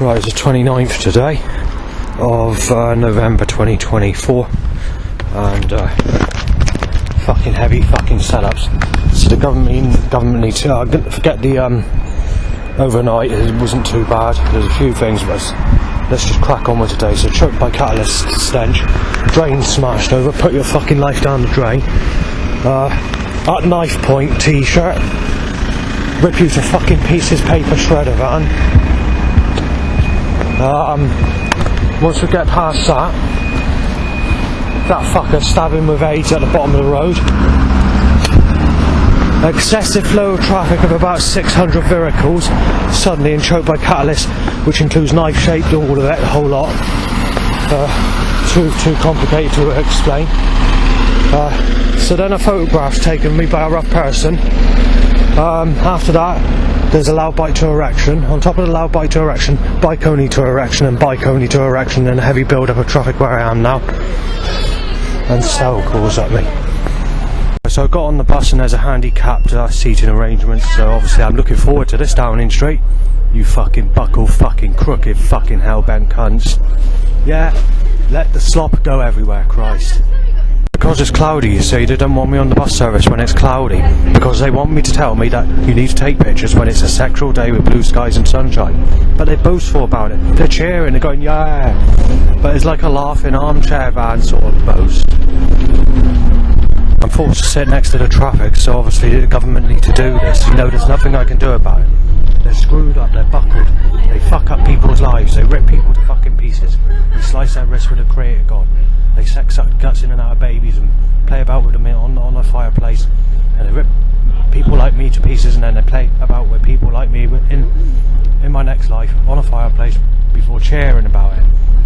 Right, it's the 29th today of November 2024, and fucking heavy fucking setups. So the government needs to forget the overnight. It wasn't too bad. There's a few things, but let's just crack on with today. So choked by catalyst stench, drain smashed over, put your fucking life down the drain. At knife point t-shirt, rip you to fucking pieces paper shredder van. Once we get past that fucker stabbing with AIDS at the bottom of the road. Excessive flow of traffic of about 600 vehicles suddenly and choked by catalyst, which includes knife shaped, all of it, a whole lot. Too complicated to explain. So then a photograph's taken me by a rough person. After that, there's a loud bike to erection. On top of the loud bike to erection, bike only to erection, and bike only to erection, and a heavy build up of traffic where I am now. And Sal calls at me. So I got on the bus and there's a handicapped seating arrangement, so obviously I'm looking forward to this Downing Street. You fucking buckle fucking crooked fucking hellbent cunts. Yeah, let the slop go everywhere, Christ. Because it's cloudy, you see, they don't want me on the bus service when it's cloudy, because they want me to tell me that you need to take pictures when it's a sexual day with blue skies and sunshine. But they're boastful about it. They're cheering, they're going, yeah. But it's like a laughing armchair van sort of boast. I'm forced to sit next to the traffic, so obviously the government need to do this. You know, there's nothing I can do about it. They're screwed up, they're buckled, they fuck up people's lives, they rip people to fucking pieces, they slice their wrists with a creator god, they sex suck guts in and out of babies and play about with them on a fireplace, and they rip people like me to pieces, and then they play about with people like me in my next life on a fireplace before cheering about it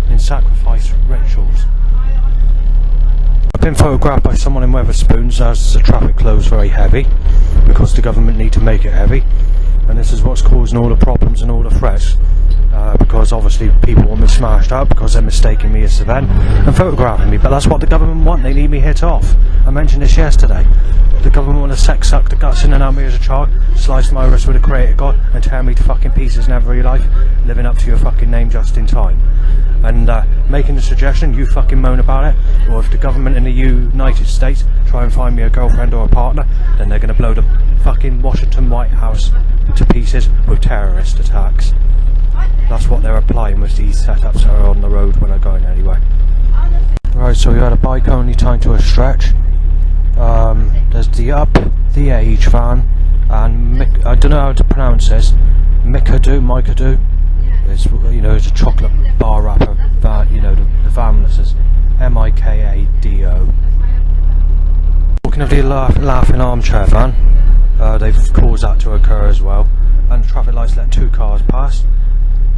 in sacrifice rituals. I've been photographed by someone in Wetherspoons as the traffic flow is very heavy, because the government need to make it heavy. And this is what's causing all the problems and all the threats, because obviously people want me smashed out because they're mistaking me as Savannah and photographing me, but that's what the government want. They need me hit off. I mentioned this yesterday. The government want to sex suck the guts in and out of me as a child, slice my wrist with a creator god, and tear me to fucking pieces in every life, living up to your fucking name just in time. And making the suggestion, you fucking moan about it, or if the government in the United States try and find me a girlfriend or a partner, then they're going to blow the fucking Washington White House to pieces with terrorist attacks. That's what they're applying with these setups that are on the road when I'm going anywhere. Right, so we had a bike only time to a stretch. There's the Up the Age van, and I don't know how to pronounce this. Mikado. It's, you know, it's a chocolate bar wrapper van, you know, the van that says Mikado. Talking of the laughing armchair van, they've caused that to occur as well, and the traffic lights let 2 cars pass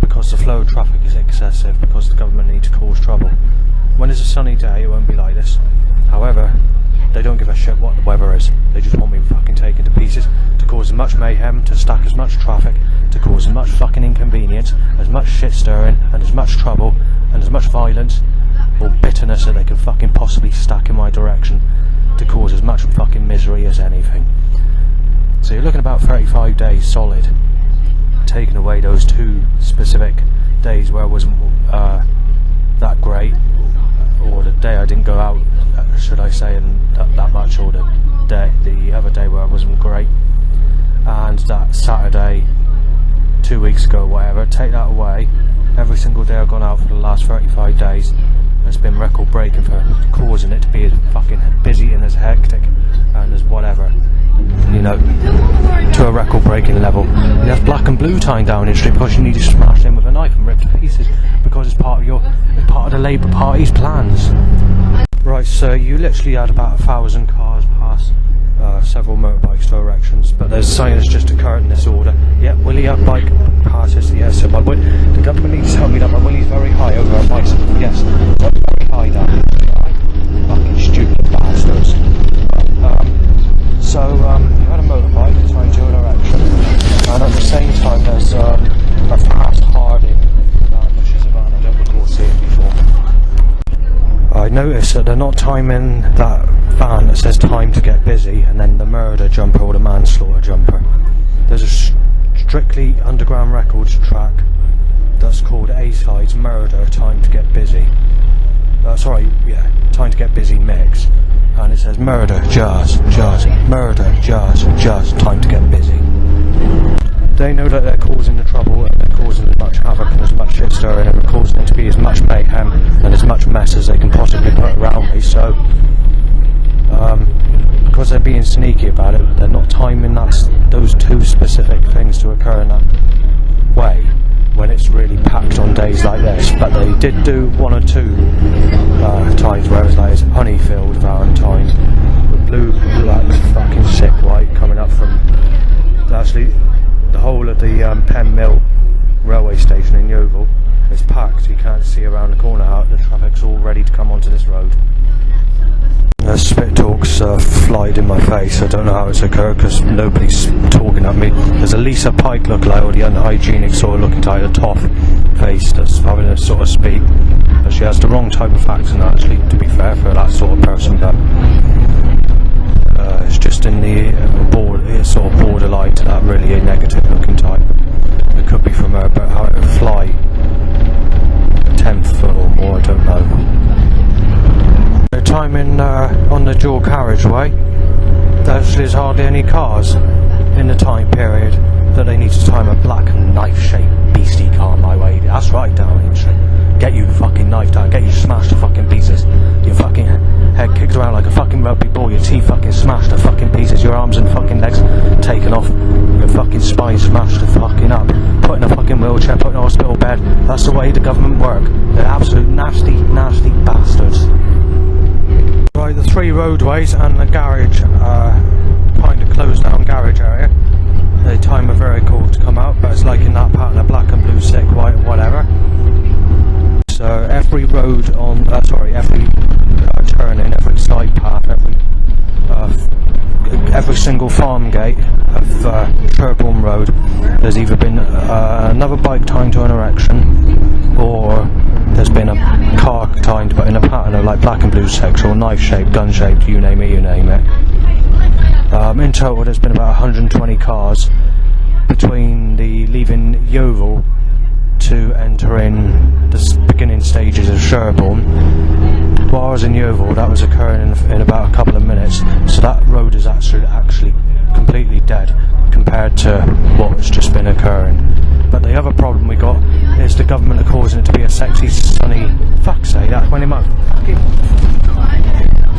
because the flow of traffic is excessive, because the government need to cause trouble. When it's a sunny day it won't be like this. However, they don't give a shit what the weather is. They just want me fucking taken to pieces, to cause as much mayhem, to stack as much traffic, to cause as much fucking inconvenience, as much shit stirring, and as much trouble, and as much violence or bitterness that they can fucking possibly stack in my direction, to cause as much fucking misery as anything. So you're looking about 35 days solid, taking away those 2 specific days where I wasn't that great, or the day I didn't go out, should I say, and that much, or the other day where I wasn't great, and that Saturday 2 weeks ago, whatever. Take that away, every single day I've gone out for the last 35 days has been record breaking for causing it to be as fucking busy and as hectic and as whatever, you know, to a record breaking level. You have black and blue tying down in Street because you need to smash them with a knife and rip to pieces, because it's part of the Labour Party's plans. Right, so you literally had about 1,000 cars pass, several motorbikes to erections, but there's something that's just occurred in this order. Yep, Willie up bike passes, yes, so the government needs to tell me that my Willie's very high over a bicycle, yes, very high down, right? Fucking stupid bastards. So you had a motorbike trying to an erection, and at the same time there's a fast Harding, which is a van I don't recall seeing before. I noticed that they're not timing that van that says time to get busy and then the murder jumper or the manslaughter jumper. There's a strictly underground records track that's called slides murder, time to get busy. Time to get busy mix. And it says murder, just, murder, just, time to get busy. They know that they're causing the trouble and they're causing as much havoc and as much shit stirring and they're causing it to be as much mayhem and as much mess as they can possibly put around me, so because they're being sneaky about it, they're not timing those two specific things to occur in that way when it's really packed on days like this. But they did do one or two times where it was like it's honey-filled Valentine with blue, black, fucking sick white coming up from actually the whole of the Penn Mill railway station in Yeovil is packed. You can't see around the corner out. The traffic's all ready to come onto this road. Spit talks flied in my face. I don't know how it's occurred because nobody's talking at me. There's a Lisa Pike lookalike, or the unhygienic sort of looking type, a toff face that's having a sort of speak. But she has the wrong type of accent actually, to be fair, for that sort of person. But it's just in the sort of borderline to that really negative looking type. It could be from her, but how it would fly 10 foot or more, I don't know. The timing on the dual carriageway, there actually is hardly any cars in the time period that they need to time a black knife-shaped beastie car my way. That's right, darling. Get you fucking knifed out, get you smashed to fucking pieces. Your fucking head kicked around like a fucking rugby ball, your teeth fucking smashed to fucking pieces, your arms and fucking legs taken off, your fucking spine smashed to fucking up, put in a fucking wheelchair, put in a hospital bed. That's the way the government work. They're absolute nasty, nasty bastards. Right, the three roadways and the garage, kind of closed down garage area. The time of very cool to come out, but it's like in that pattern of black and blue, sick, white, whatever. So every road on, every turning, every side path, every single farm gate of Sherborne Road, there's either been another bike timed to an erection, or there's been a car timed, but in a pattern of like black and blue sexual, knife shaped, gun shaped, you name it, you name it. In total there's been about 120 cars between the leaving Yeovil to entering the beginning stages of Sherborne. While I was in Yeovil, that was occurring in about a couple of minutes, so that road is actually completely dead compared to what's just been occurring. But the other problem we got is the government are causing it to be a sexy, sunny, fuck's sake, that's when it might fucking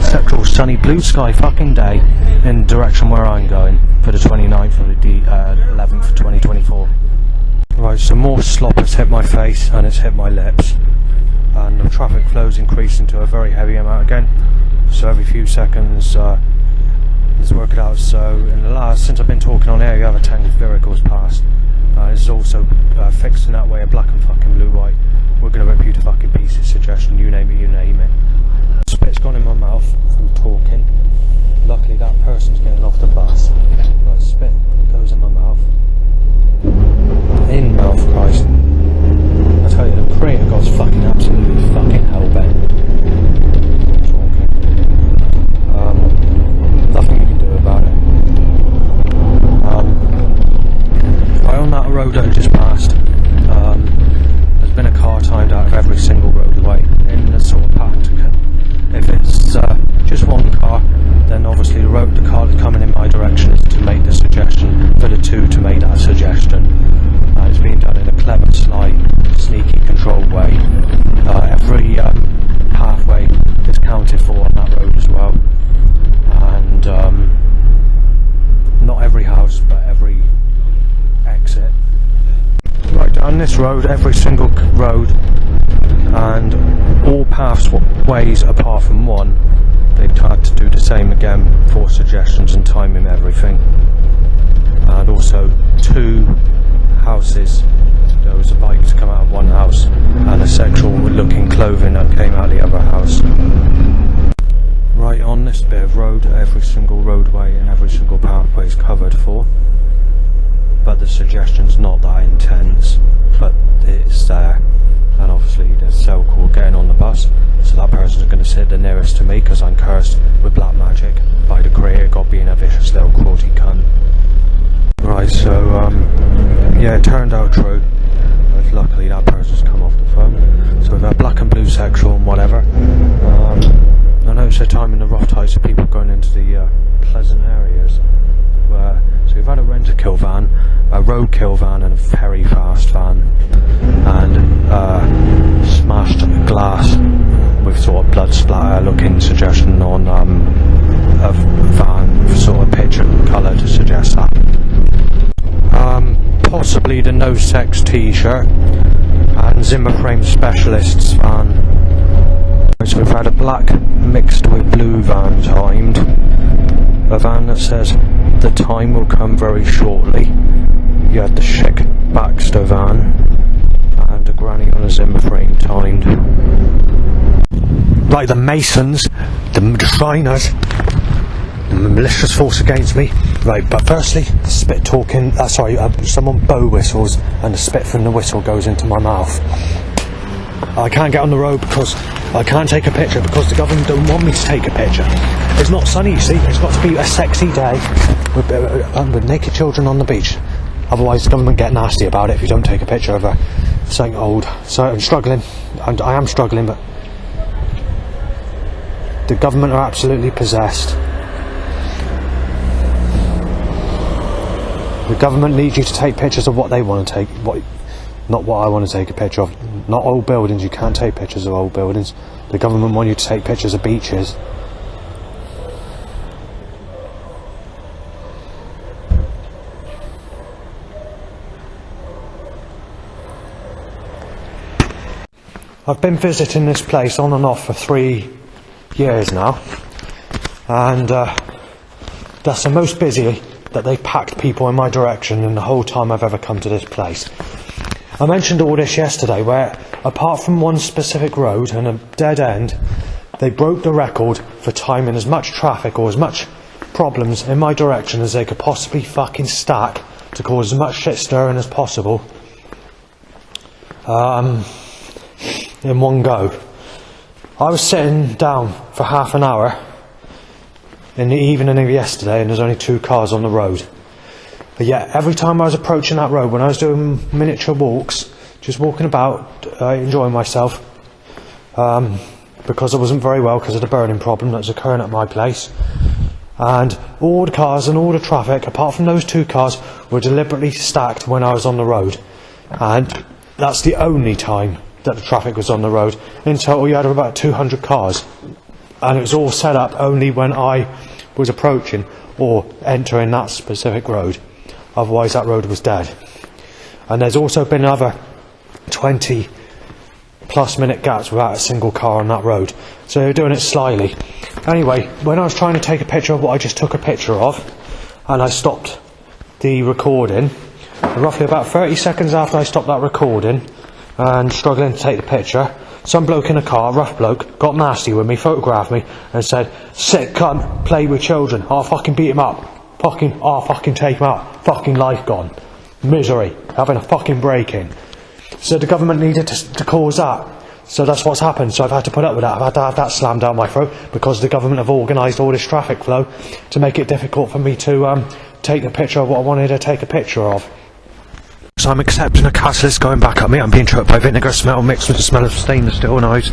sexual, sunny, blue sky fucking day in the direction where I'm going for the 29th of the 11th, 2024. Right, so more slop has hit my face and it's hit my lips, and the traffic flow's increasing to a very heavy amount again. So every few seconds, let's work it out. So since I've been talking on air, you have a 10 vehicles past. It's also fixed in that way, a black and fucking blue white. We're going to rip you to fucking pieces, suggestion, you name it, you name it. Spit's gone in my mouth from talking. Luckily that person's getting off the bus. Right, spit goes in my mouth. In mouth, Christ. I tell you, the creator God's fucking absolutely fucking hellbent. Talking. Nothing you can do about it. Right on that road that I just passed, there's been a car timed out of every single roadway in the sort of pattern to cut. If it's just one car, then obviously the car that's coming in my direction is to make the suggestion for the two to make that suggestion. It's being done in a clever, sly, sneaky, controlled way. Every pathway is counted for on that road as well, and not every house, but every exit. Right down this road, every single road and all pathways apart from one, they've had to do the same again for suggestions and timing everything. And also two houses, there was a bike to come out of one house and a sexual looking clothing that came out of the other house. Right on this bit of road, every single roadway and every single pathway is covered for, but the suggestion's not that intense, but it's there. And obviously there's so called getting on the bus, so that person's going to sit the nearest to me because I'm cursed with black magic by the creator God being a vicious little cruelty cunt. Right, so yeah, it turned out true, but luckily that person's come off the phone. roadkill van and a very fast van, and smashed glass with sort of blood splatter looking suggestion on a van, sort of pitch and colour to suggest that. Possibly the No Sex t-shirt and Zimmer Frame Specialists van. So we've had a black mixed with blue van timed, a van that says the time will come very shortly. You had the Chic Baxter van and a granny on a Zimmer Frame timed. Right, the Masons, the Shriners, the malicious force against me. Right, but firstly, the spit talking, someone bow whistles and the spit from the whistle goes into my mouth. I can't get on the road because I can't take a picture because the government don't want me to take a picture. It's not sunny, you see, it's got to be a sexy day with naked children on the beach. Otherwise the government get nasty about it if you don't take a picture of something old. So I'm struggling, I am struggling, but the government are absolutely possessed. The government needs you to take pictures of what they want to take, not what I want to take a picture of. Not old buildings, you can't take pictures of old buildings. The government want you to take pictures of beaches. I've been visiting this place on and off for 3 years now, and that's the most busy that they've packed people in my direction in the whole time I've ever come to this place. I mentioned all this yesterday, where apart from one specific road and a dead end, they broke the record for timing as much traffic or as much problems in my direction as they could possibly fucking stack to cause as much shit stirring as possible in one go. I was sitting down for half an hour in the evening of yesterday and there's only 2 cars on the road. But yet, every time I was approaching that road, when I was doing miniature walks, just walking about, enjoying myself, because I wasn't very well because of the burning problem that was occurring at my place, and all the cars and all the traffic, apart from those 2 cars, were deliberately stacked when I was on the road. And that's the only time that the traffic was on the road. In total, you had about 200 cars. And it was all set up only when I was approaching or entering that specific road. Otherwise that road was dead. And there's also been another 20 plus minute gaps without a single car on that road. So they're doing it slyly. Anyway, when I was trying to take a picture of what I just took a picture of, and I stopped the recording, roughly about 30 seconds after I stopped that recording and struggling to take the picture, some bloke in a car, rough bloke, got nasty with me, photographed me and said, "Sick cunt, play with children, I'll fucking beat him up. I'll fucking take him out. Fucking life gone. Misery. Having a fucking break-in." So the government needed to cause that. So that's what's happened. So I've had to put up with that. I've had to have that slammed down my throat because the government have organised all this traffic flow to make it difficult for me to take the picture of what I wanted to take a picture of. So I'm accepting a catalyst going back at me. I'm being choked by vinegar smell mixed with the smell of stainless steel, and I was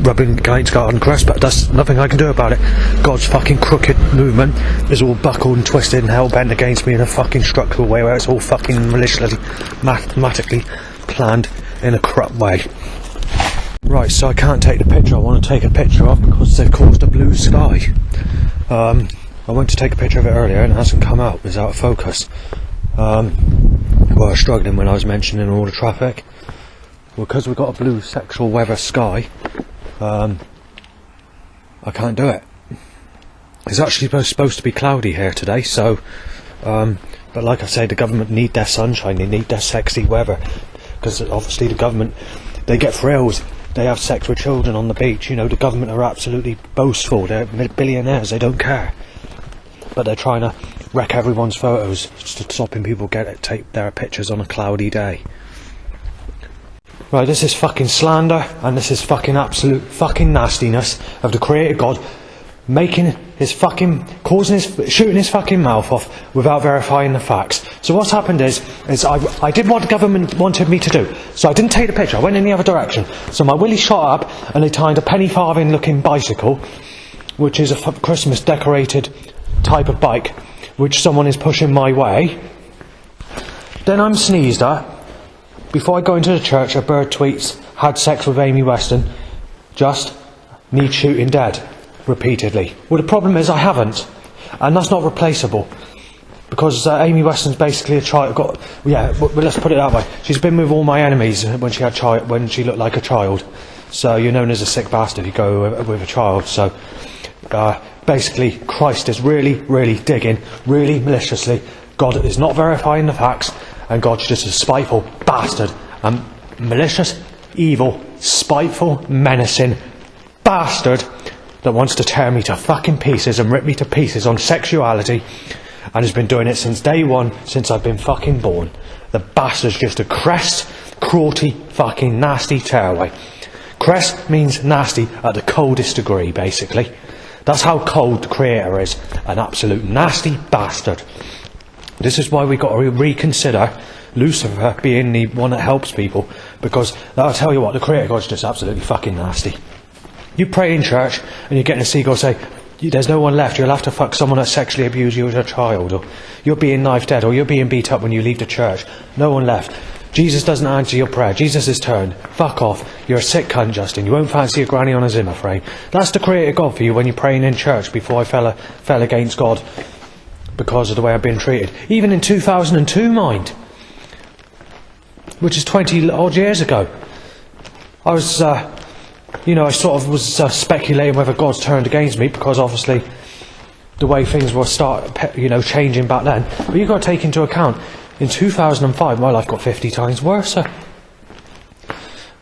rubbing against garden crust, but there's nothing I can do about it. God's fucking crooked movement is all buckled and twisted and hell-bent against me in a fucking structural way where it's all fucking maliciously, mathematically planned in a corrupt way. Right, so I can't take the picture I want to take a picture of because they've caused a blue sky. I went to take a picture of it earlier and it hasn't come out, it's out of focus. Well, I was struggling when I was mentioning all the traffic. Well, because we've got a blue sexual weather sky, I can't do it. It's actually supposed to be cloudy here today, so but like I say, the government need their sunshine, they need their sexy weather, because obviously the government, they get thrills, they have sex with children on the beach, you know, the government are absolutely boastful, they're billionaires, they don't care. But they're trying to wreck everyone's photos, stopping people take their pictures on a cloudy day. Right, this is fucking slander, and this is fucking absolute fucking nastiness of the Creator God making his fucking, shooting his fucking mouth off without verifying the facts. So what's happened is I did what the government wanted me to do. So I didn't take the picture, I went in the other direction. So my willy shot up and they tied a penny farthing looking bicycle, which is a Christmas decorated type of bike, which someone is pushing my way. Then I'm sneezed at. Before I go into the church, a bird tweets, had sex with Amy Weston, just need shooting dead, repeatedly. Well, the problem is I haven't, and that's not replaceable, because Amy Weston's basically a child. Let's put it that way. She's been with all my enemies when she looked like a child. So you're known as a sick bastard. You go with a child. So basically, Christ is really, really digging, really maliciously. God is not verifying the facts, and God's just a spiteful bastard, and malicious, evil, spiteful, menacing bastard that wants to tear me to fucking pieces and rip me to pieces on sexuality, and has been doing it since day one, since I've been fucking born. The bastard's just a crest, cruelty, fucking nasty tearaway. Crest means nasty at the coldest degree, basically. That's how cold the Creator is. An absolute nasty bastard. This is why we've got to reconsider Lucifer being the one that helps people, because I'll tell you what, the Creator God's just absolutely fucking nasty. You pray in church and you're getting a seagull say, there's no one left, you'll have to fuck someone that sexually abused you as a child, or you're being knifed dead, or you're being beat up when you leave the church. No one left. Jesus doesn't answer your prayer. Jesus is turned. Fuck off. You're a sick cunt, Justin. You won't fancy a granny on a Zimmer frame. That's the Creator God for you when you're praying in church. Before I fell against God because of the way I've been treated. Even in 2002, mind. Which is 20 odd years ago. I was, I sort of was speculating whether God's turned against me, because obviously the way things were changing back then. But you've got to take into account, in 2005, my life got 50 times worse. And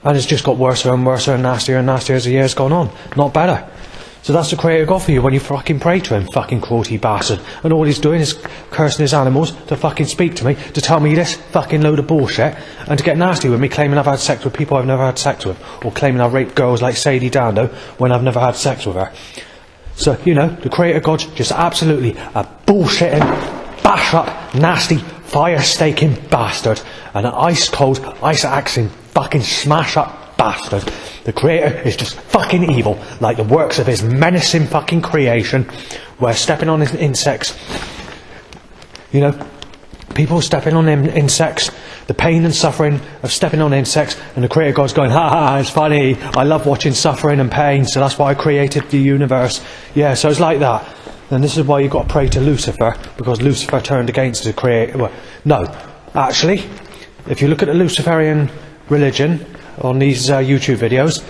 it's just got worse and worse and nastier as the years gone on. Not better. So that's the Creator God for you when you fucking pray to him, fucking cruelty bastard. And all he's doing is cursing his animals to fucking speak to me, to tell me this fucking load of bullshit, and to get nasty with me, claiming I've had sex with people I've never had sex with, or claiming I've raped girls like Sadie Dando when I've never had sex with her. So, the Creator God's just absolutely a bullshitting, bash up, nasty, fire-staking bastard, and an ice-cold, ice-axing, fucking smash-up bastard. The Creator is just fucking evil, like the works of his menacing fucking creation, where stepping on insects, people stepping on insects, the pain and suffering of stepping on insects, and the Creator God's going, ha ha, it's funny, I love watching suffering and pain, so that's why I created the universe. Yeah, so it's like that. And this is why you've got to pray to Lucifer, because Lucifer turned against the Creator. Well, no, actually, if you look at the Luciferian religion on these YouTube videos,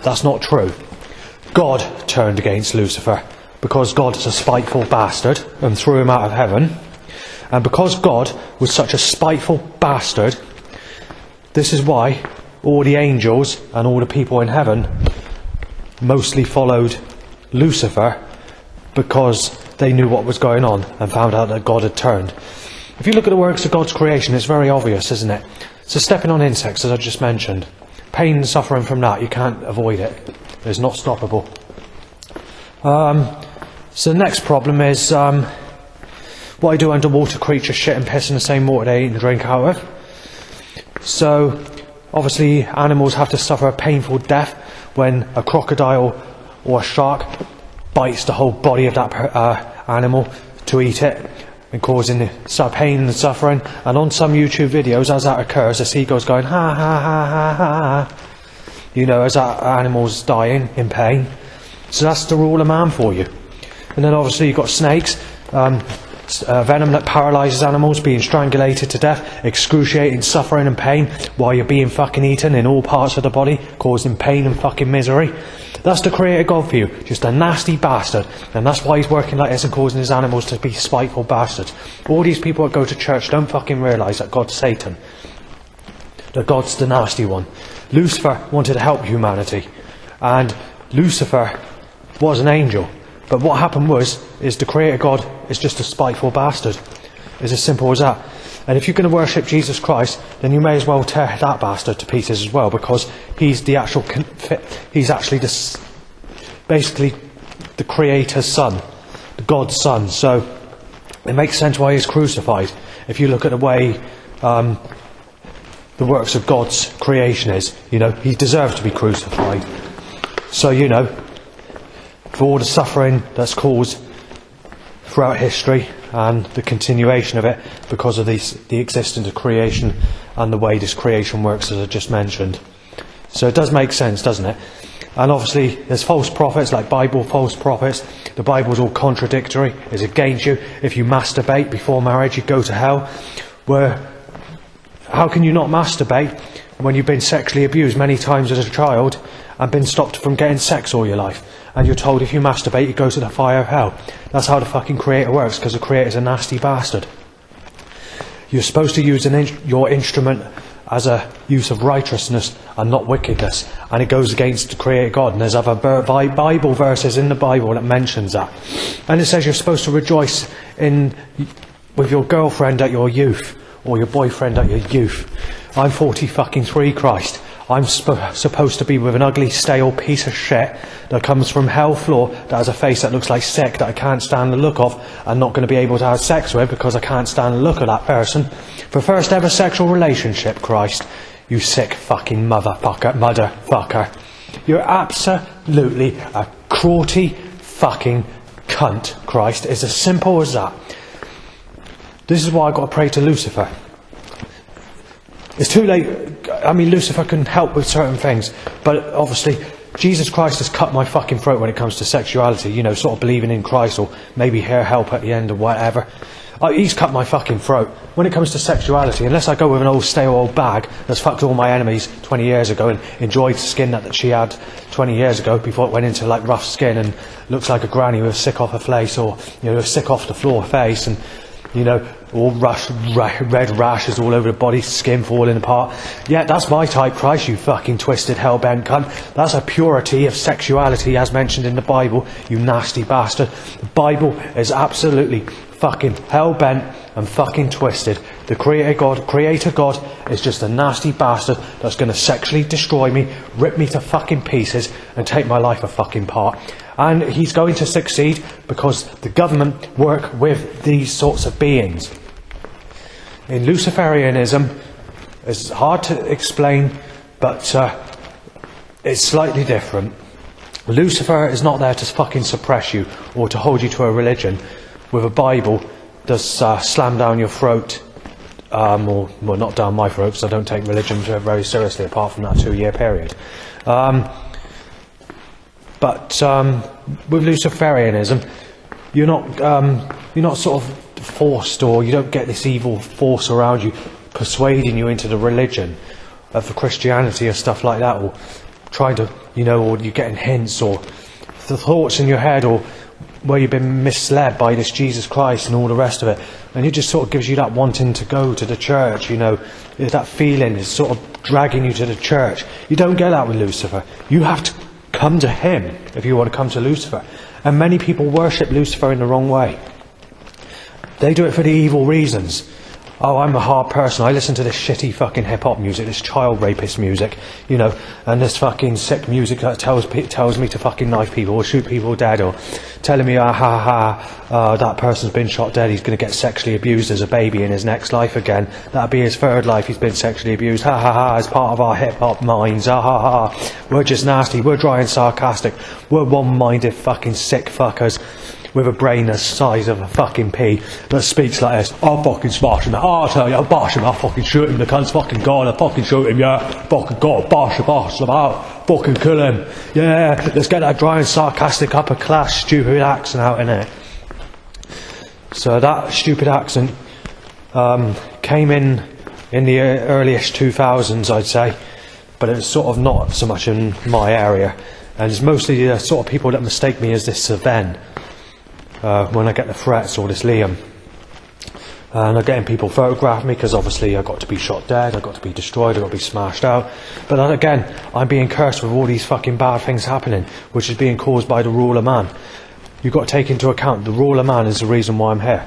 that's not true. God turned against Lucifer, because God is a spiteful bastard and threw him out of heaven. And because God was such a spiteful bastard, this is why all the angels and all the people in heaven mostly followed Lucifer, because they knew what was going on and found out that God had turned. If you look at the works of God's creation, it's very obvious, isn't it? So stepping on insects, as I just mentioned, pain and suffering from that, you can't avoid it. It's not stoppable. So the next problem is what I do underwater creatures shit and piss in the same water they eat and drink out of. So obviously animals have to suffer a painful death when a crocodile or a shark bites the whole body of that animal to eat it, and causing pain and suffering. And on some YouTube videos, as that occurs, the seagull's going ha ha ha ha ha, as that animal's dying in pain. So that's the rule of man for you. And then obviously you've got snakes, venom that paralyses animals, being strangulated to death, excruciating suffering and pain while you're being fucking eaten in all parts of the body, causing pain and fucking misery. That's the Creator God for you, just a nasty bastard. And that's why he's working like this and causing his animals to be spiteful bastards. All these people that go to church don't fucking realise that God's Satan, that God's the nasty one. Lucifer wanted to help humanity, and Lucifer was an angel. But what happened is the Creator God is just a spiteful bastard. It's as simple as that. And if you're going to worship Jesus Christ, then you may as well tear that bastard to pieces as well, because he's the actual, he's actually basically the Creator's son, the God's son. So it makes sense why he's crucified. If you look at the way the works of God's creation is, he deserves to be crucified. So, for all the suffering that's caused throughout history, and the continuation of it because of the existence of creation and the way this creation works, as I just mentioned. So it does make sense, doesn't it? And obviously there's false prophets, like Bible false prophets. The Bible's all contradictory. It's against you. If you masturbate before marriage, you go to hell. How can you not masturbate when you've been sexually abused many times as a child and been stopped from getting sex all your life? And you're told if you masturbate, you go to the fire of hell. That's how the fucking Creator works, because the Creator's a nasty bastard. You're supposed to use your instrument as a use of righteousness and not wickedness, and it goes against the Creator God. And there's other Bible verses in the Bible that mentions that. And it says you're supposed to rejoice with your girlfriend at your youth, or your boyfriend at your youth. I'm 43, Christ. I'm supposed to be with an ugly, stale piece of shit that comes from hell floor, that has a face that looks like sick, that I can't stand the look of, and not going to be able to have sex with because I can't stand the look of that person. For first ever sexual relationship, Christ. You sick fucking motherfucker. You're absolutely a cruelty fucking cunt, Christ. It's as simple as that. This is why I've got to pray to Lucifer. It's too late. I mean, Lucifer can help with certain things, but obviously Jesus Christ has cut my fucking throat when it comes to sexuality, you know, sort of believing in Christ, or maybe hear help at the end or whatever. He's cut my fucking throat. When it comes to sexuality, unless I go with an old stale old bag that's fucked all my enemies 20 years ago and enjoyed the skin that she had 20 years ago before it went into like rough skin and looks like a granny with a sick off her face, or, you know, a sick off the floor face, and, you know, all red rashes all over the body, skin falling apart. Yeah, that's my type, Christ, you fucking twisted hell-bent cunt. That's a purity of sexuality as mentioned in the Bible, you nasty bastard. The Bible is absolutely fucking hell-bent and fucking twisted. The Creator God is just a nasty bastard that's going to sexually destroy me, rip me to fucking pieces, and take my life a fucking part. And he's going to succeed because the government work with these sorts of beings. In Luciferianism, it's hard to explain, but it's slightly different. Lucifer is not there to fucking suppress you or to hold you to a religion with a Bible that's slammed down your throat, or well, not down my throat, because I don't take religion very seriously apart from that 2-year period. But with Luciferianism, you're not sort of forced, or you don't get this evil force around you persuading you into the religion of Christianity or stuff like that, or trying to, you know, or you're getting hints or the thoughts in your head, or where you've been misled by this Jesus Christ and all the rest of it, and it just sort of gives you that wanting to go to the church, you know, that feeling is sort of dragging you to the church. You don't get that with Lucifer. You have to come to him if you want to come to Lucifer. And many people worship Lucifer in the wrong way. They do it for the evil reasons. Oh, I'm a hard person. I listen to this shitty fucking hip-hop music, this child rapist music, you know, and this fucking sick music that tells me to fucking knife people or shoot people dead, or telling me, that person's been shot dead, he's going to get sexually abused as a baby in his next life again. That'll be his third life he's been sexually abused. As part of our hip-hop minds. We're just nasty. We're dry and sarcastic. We're one-minded fucking sick fuckers with a brain the size of a fucking pea that speaks like this. I'll fucking smash him. I'll tell you, I'll bash him. I'll fucking shoot him. The cunt's fucking gone. I'll fucking shoot him, yeah. Fucking God, bash him. I'll fucking kill him. Yeah, let's get that dry and sarcastic upper class stupid accent out in it. So that stupid accent came in the earliest 2000s, I'd say, but it's sort of not so much in my area, and it's mostly the sort of people that mistake me as this Sven. When I get the threats, or this Liam, and I'm getting people photograph me because obviously I got to be shot dead, I got to be destroyed, I got to be smashed out. But then again, I'm being cursed with all these fucking bad things happening, which is being caused by the ruler man. You've got to take into account the ruler man is the reason why I'm here,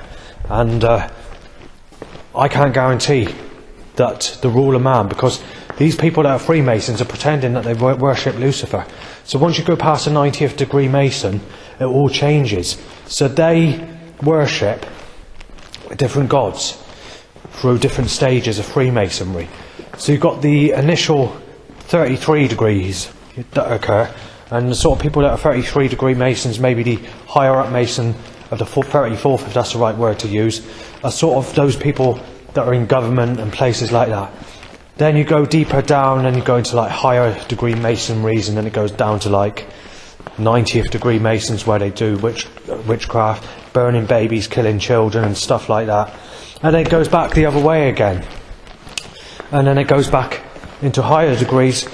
and I can't guarantee that the ruler man, because these people that are Freemasons are pretending that they worship Lucifer. So once you go past the 90th degree Mason, it all changes. So they worship different gods through different stages of Freemasonry. So you've got the initial 33 degrees that occur, and the sort of people that are 33 degree Masons, maybe the higher up Mason of the 34th, if that's the right word to use, are sort of those people that are in government and places like that. Then you go deeper down and you go into like higher degree masonries, and then it goes down to like 90th degree masons where they do witchcraft, burning babies, killing children and stuff like that. And then it goes back the other way again. And then it goes back into higher degrees,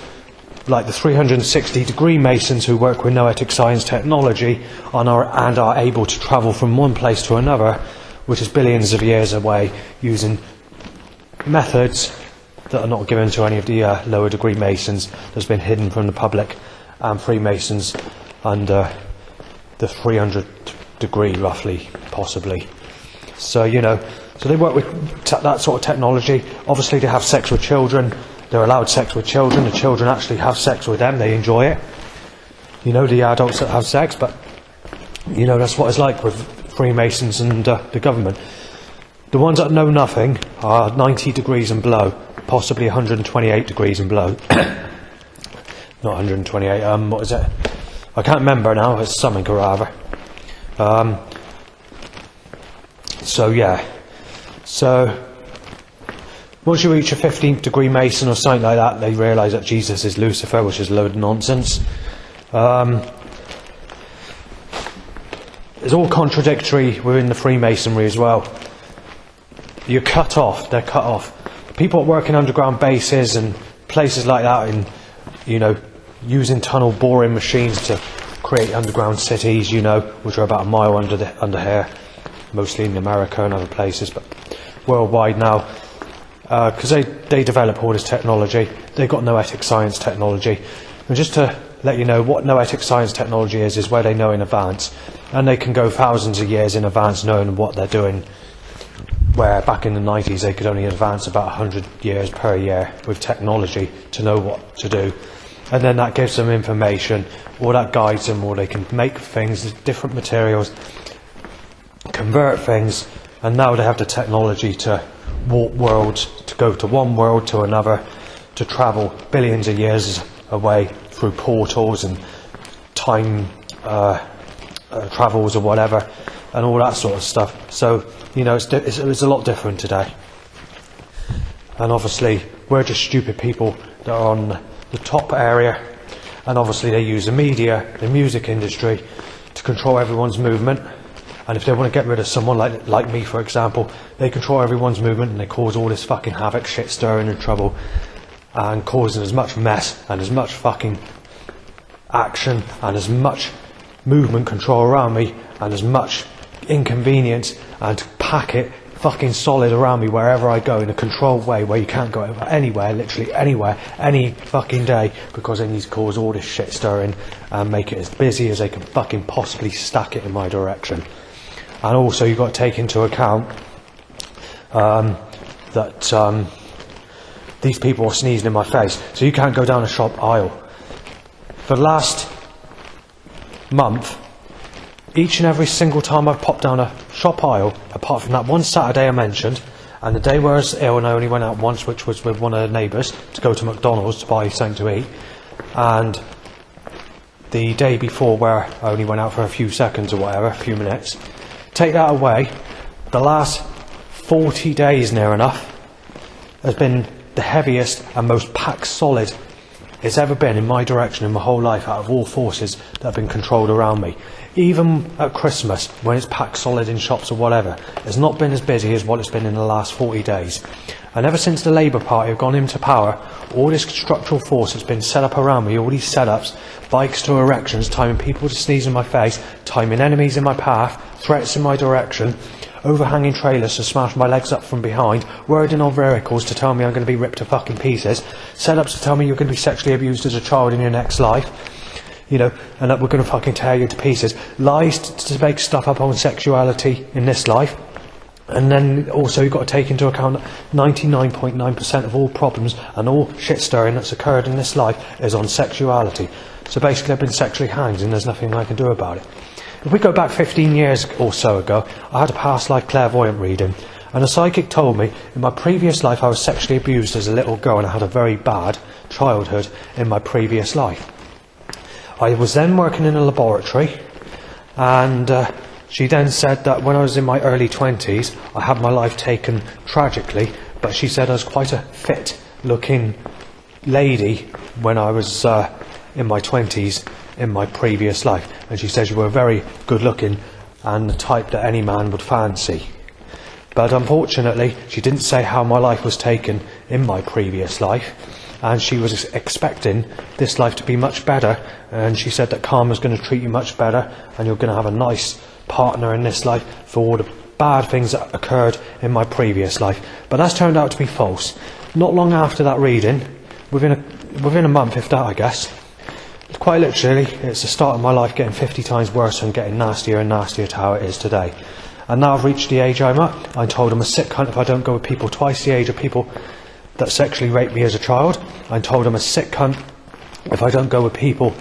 like the 360 degree masons who work with noetic science technology and are able to travel from one place to another, which is billions of years away, using methods that are not given to any of the lower degree masons, that's been hidden from the public and Freemasons under the 300 degree, roughly, possibly. So, you know, so they work with that sort of technology. Obviously they have sex with children. They're allowed sex with children. The children actually have sex with them. They enjoy it. You know, the adults that have sex, but, you know, that's what it's like with Freemasons and the government. The ones that know nothing are 90 degrees and below, possibly 128 degrees and below. Not 128, what is it? I can't remember now, it's something or other. So, yeah. So, once you reach a 15th degree Mason or something like that, they realise that Jesus is Lucifer, which is a load of nonsense. It's all contradictory within the Freemasonry as well. You're cut off, they're cut off. People that work in underground bases and places like that, in, you know, using tunnel boring machines to create underground cities, you know, which are about a mile under here, mostly in America and other places, but worldwide now, because they develop all this technology. They've got noetic science technology. And just to let you know, what noetic science technology is where they know in advance, and they can go thousands of years in advance knowing what they're doing, where back in the 90s they could only advance about 100 years per year with technology to know what to do. And then that gives them information, or that guides them, or they can make things, different materials, convert things, and now they have the technology to warp worlds, to go to one world to another, to travel billions of years away through portals and time travels or whatever, and all that sort of stuff. So, you know, it's a lot different today. And obviously, we're just stupid people that are on the top area, and obviously they use the media, the music industry, to control everyone's movement. And if they want to get rid of someone like me, for example, they control everyone's movement and they cause all this fucking havoc, shit stirring and trouble, and causing as much mess and as much fucking action and as much movement control around me and as much inconvenience, and pack it fucking solid around me wherever I go in a controlled way where you can't go anywhere, literally anywhere, any fucking day, because they need to cause all this shit stirring and make it as busy as they can fucking possibly stack it in my direction. And also you've got to take into account that these people are sneezing in my face, so you can't go down a shop aisle. For the last month, each and every single time I've popped down a shop aisle, apart from that one Saturday I mentioned, and the day where I was ill and I only went out once, which was with one of the neighbours, to go to McDonald's to buy something to eat, and the day before where I only went out for a few seconds or whatever, a few minutes. Take that away, the last 40 days near enough has been the heaviest and most packed solid it's ever been in my direction in my whole life, out of all forces that have been controlled around me. Even at Christmas, when it's packed solid in shops or whatever, it's not been as busy as what it's been in the last 40 days. And ever since the Labour Party have gone into power, all this structural force that's been set up around me, all these setups, bikes to erections, timing people to sneeze in my face, timing enemies in my path, threats in my direction, overhanging trailers to smash my legs up from behind, wording on vehicles to tell me I'm going to be ripped to fucking pieces, setups to tell me you're going to be sexually abused as a child in your next life, you know, and that we're going to fucking tear you to pieces, lies to make stuff up on sexuality in this life. And then also you've got to take into account that 99.9% of all problems and all shit stirring that's occurred in this life is on sexuality. So basically I've been sexually hanged and there's nothing I can do about it. If we go back 15 years or so ago, I had a past life clairvoyant reading, and a psychic told me in my previous life I was sexually abused as a little girl and I had a very bad childhood in my previous life. I was then working in a laboratory, and She then said that when I was in my early 20s, I had my life taken tragically, but she said I was quite a fit-looking lady when I was in my 20s in my previous life. And she said you were very good-looking and the type that any man would fancy. But unfortunately, she didn't say how my life was taken in my previous life, and she was expecting this life to be much better, and she said that karma's going to treat you much better and you're going to have a nice partner in this life for all the bad things that occurred in my previous life. But that's turned out to be false. Not long after that reading, within a month, if that, I guess, quite literally, it's the start of my life getting 50 times worse and getting nastier and nastier to how it is today. And now I've reached the age I'm at. I'm told I'm a sick cunt if I don't go with people twice the age of people that sexually raped me as a child. I'm told I'm a sick cunt if I don't go with people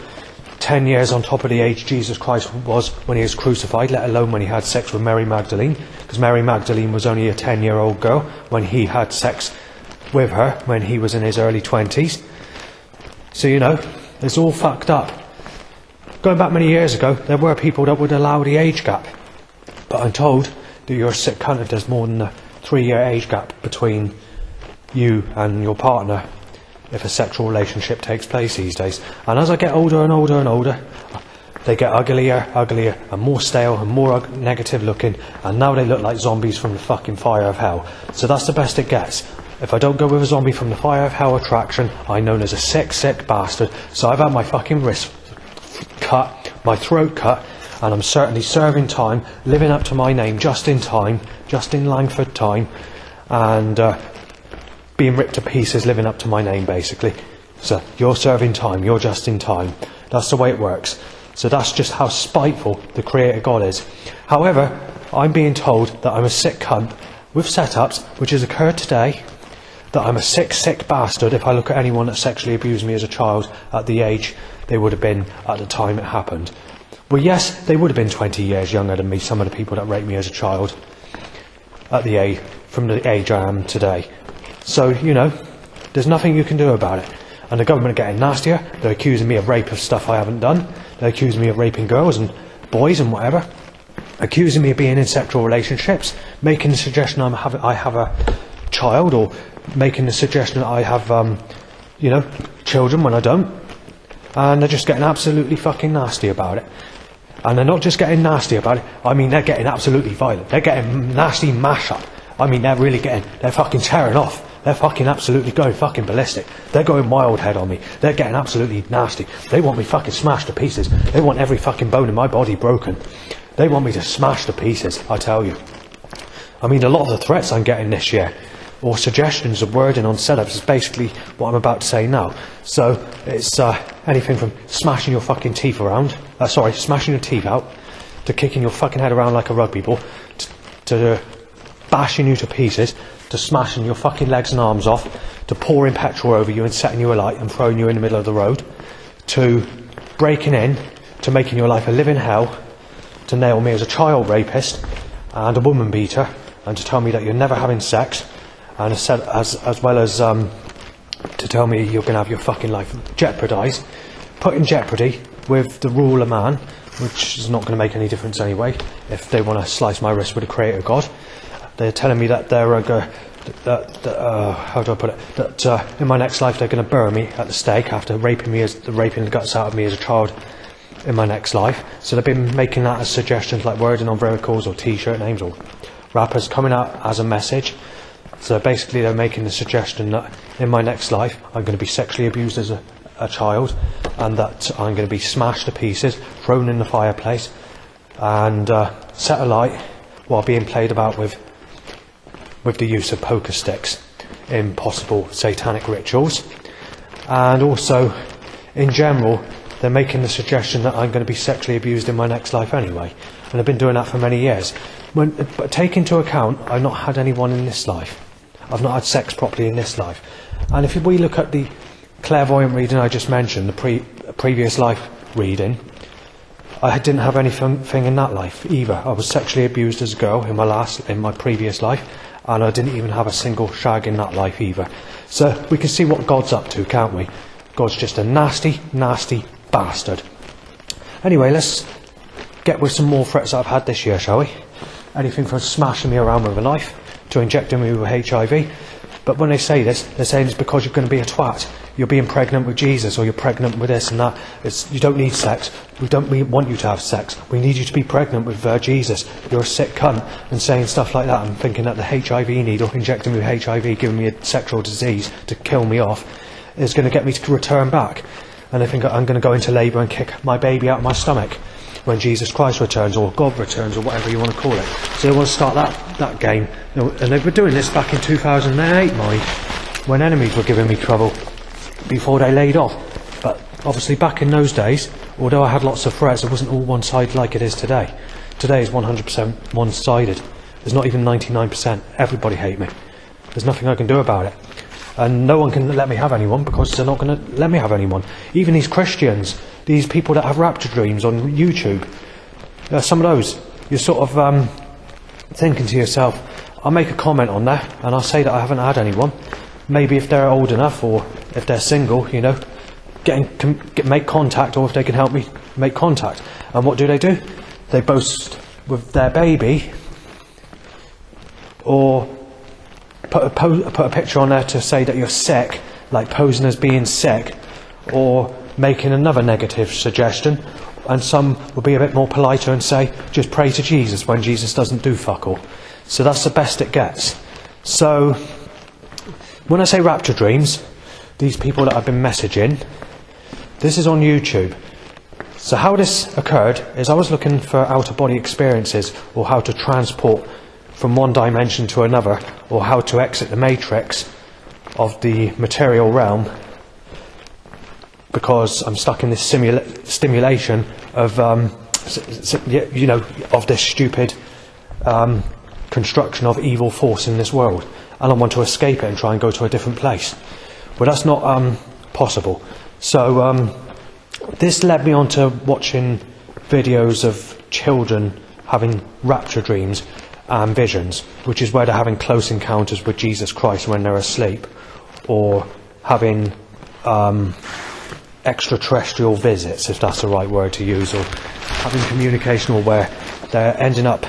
10 years on top of the age Jesus Christ was when he was crucified, let alone when he had sex with Mary Magdalene, because Mary Magdalene was only a 10-year-old girl when he had sex with her when he was in his early 20s. So, you know, it's all fucked up. Going back many years ago, there were people that would allow the age gap. But I'm told that you're a sick cunt if there's more than a 3-year age gap between you and your partner if a sexual relationship takes place these days. And as I get older and older and older, they get uglier and more stale and more negative looking, and now they look like zombies from the fucking fire of hell. So that's the best it gets. If I don't go with a zombie from the fire of hell attraction, I'm known as a sick bastard. So I've had my fucking wrist cut, my throat cut, and I'm certainly serving time, living up to my name just in time, Justin Langford time, and being ripped to pieces, living up to my name basically. So you're serving time, you're just in time. That's the way it works. So that's just how spiteful the Creator God is. However, I'm being told that I'm a sick cunt with setups, which has occurred today, that I'm a sick bastard if I look at anyone that sexually abused me as a child at the age they would have been at the time it happened. Well, yes, they would have been 20 years younger than me, some of the people that raped me as a child, at the age, from the age I am today. So, you know, there's nothing you can do about it. And the government are getting nastier. They're accusing me of rape of stuff I haven't done. They're accusing me of raping girls and boys and whatever. Accusing me of being in sexual relationships. Making the suggestion I have a child, or making the suggestion that I have, you know, children when I don't. And they're just getting absolutely fucking nasty about it. And they're not just getting nasty about it, I mean they're getting absolutely violent. They're getting nasty mash-up. I mean they're fucking tearing off. They're fucking absolutely going fucking ballistic. They're going wild head on me. They're getting absolutely nasty. They want me fucking smashed to pieces. They want every fucking bone in my body broken. They want me to smash to pieces, I tell you. I mean, a lot of the threats I'm getting this year, or suggestions of wording on setups, is basically what I'm about to say now. So it's anything from smashing your fucking teeth around, smashing your teeth out, to kicking your fucking head around like a rugby ball, to bashing you to pieces, to smashing your fucking legs and arms off, to pouring petrol over you and setting you alight and throwing you in the middle of the road, to breaking in, to making your life a living hell, to nail me as a child rapist and a woman beater, and to tell me that you're never having sex, and as well as to tell me you're going to have your fucking life jeopardised, put in jeopardy with the rule of man, which is not going to make any difference anyway if they want to slice my wrist with the Creator God. They're telling me that they're how do I put it? That in my next life they're going to bury me at the stake after raping the guts out of me as a child in my next life. So they've been making that as suggestions, like wording on vehicles or T-shirt names or rappers coming out as a message. So basically they're making the suggestion that in my next life I'm going to be sexually abused as a child, and that I'm going to be smashed to pieces, thrown in the fireplace, and set alight while being played about with the use of poker sticks in possible satanic rituals. And also, in general, they're making the suggestion that I'm going to be sexually abused in my next life anyway. And I've been doing that for many years. But take into account, I've not had anyone in this life. I've not had sex properly in this life. And if we look at the clairvoyant reading I just mentioned, the previous life reading, I didn't have anything in that life either. I was sexually abused as a girl in my previous life, and I didn't even have a single shag in that life either. So we can see what God's up to, can't we? God's just a nasty bastard. Anyway, let's get with some more threats that I've had this year, shall we? Anything from smashing me around with a knife to injecting me with HIV. But when they say this, they're saying it's because you're going to be a twat. You're being pregnant with Jesus, or you're pregnant with this and that. You don't need sex. We want you to have sex. We need you to be pregnant with Jesus. You're a sick cunt. And saying stuff like that, and thinking that the HIV needle, injecting me with HIV, giving me a sexual disease to kill me off, is going to get me to return back. And they think I'm going to go into labour and kick my baby out of my stomach when Jesus Christ returns, or God returns, or whatever you want to call it. So they want to start that game. And they were doing this back in 2008, mind, when enemies were giving me trouble before they laid off. But obviously back in those days, although I had lots of threats, it wasn't all one-sided like it is today. Today is 100% one-sided. There's not even 99%. Everybody hate me. There's nothing I can do about it. And no one can let me have anyone, because they're not going to let me have anyone. Even these Christians, these people that have rapture dreams on YouTube, some of those, you're sort of thinking to yourself, I'll make a comment on that, and I'll say that I haven't had anyone. Maybe if they're old enough, or if they're single, you know, make contact, or if they can help me make contact. And what do? They boast with their baby, or put a picture on there to say that you're sick, like posing as being sick, or making another negative suggestion. And some will be a bit more politer and say, just pray to Jesus, when Jesus doesn't do fuck all. So that's the best it gets. So when I say rapture dreams, these people that I've been messaging, this is on YouTube. So how this occurred is I was looking for out-of-body experiences, or how to transport from one dimension to another, or how to exit the matrix of the material realm, because I'm stuck in this stimulation of, of this stupid construction of evil force in this world, and I want to escape it and try and go to a different place. But that's not possible. So this led me on to watching videos of children having rapture dreams and visions, which is where they're having close encounters with Jesus Christ when they're asleep, or having extraterrestrial visits, if that's the right word to use, or having communication, or where they're ending up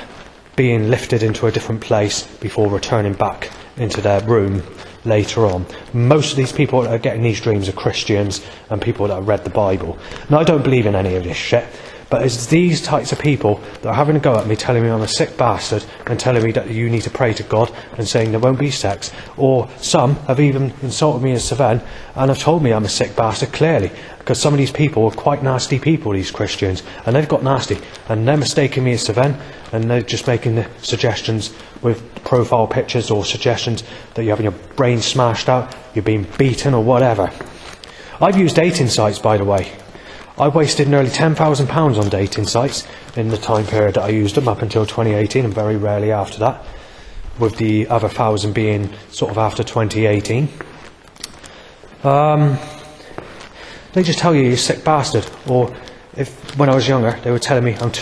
being lifted into a different place before returning back into their room later on. Most of these people that are getting these dreams are Christians and people that have read the Bible. Now, I don't believe in any of this shit, but it's these types of people that are having a go at me, telling me I'm a sick bastard, and telling me that you need to pray to God, and saying there won't be sex. Or some have even insulted me as Savan, and have told me I'm a sick bastard, clearly, because some of these people are quite nasty people, these Christians, and they've got nasty, and they're mistaking me as Savan, and they're just making the suggestions with profile pictures, or suggestions that you're having your brain smashed out, you're being beaten, or whatever. I've used dating sites, by the way. I wasted nearly £10,000 on dating sites in the time period that I used them, up until 2018, and very rarely after that, with the other 1,000 being sort of after 2018. They just tell you you're a sick bastard. Or if when I was younger, they were telling me, I'm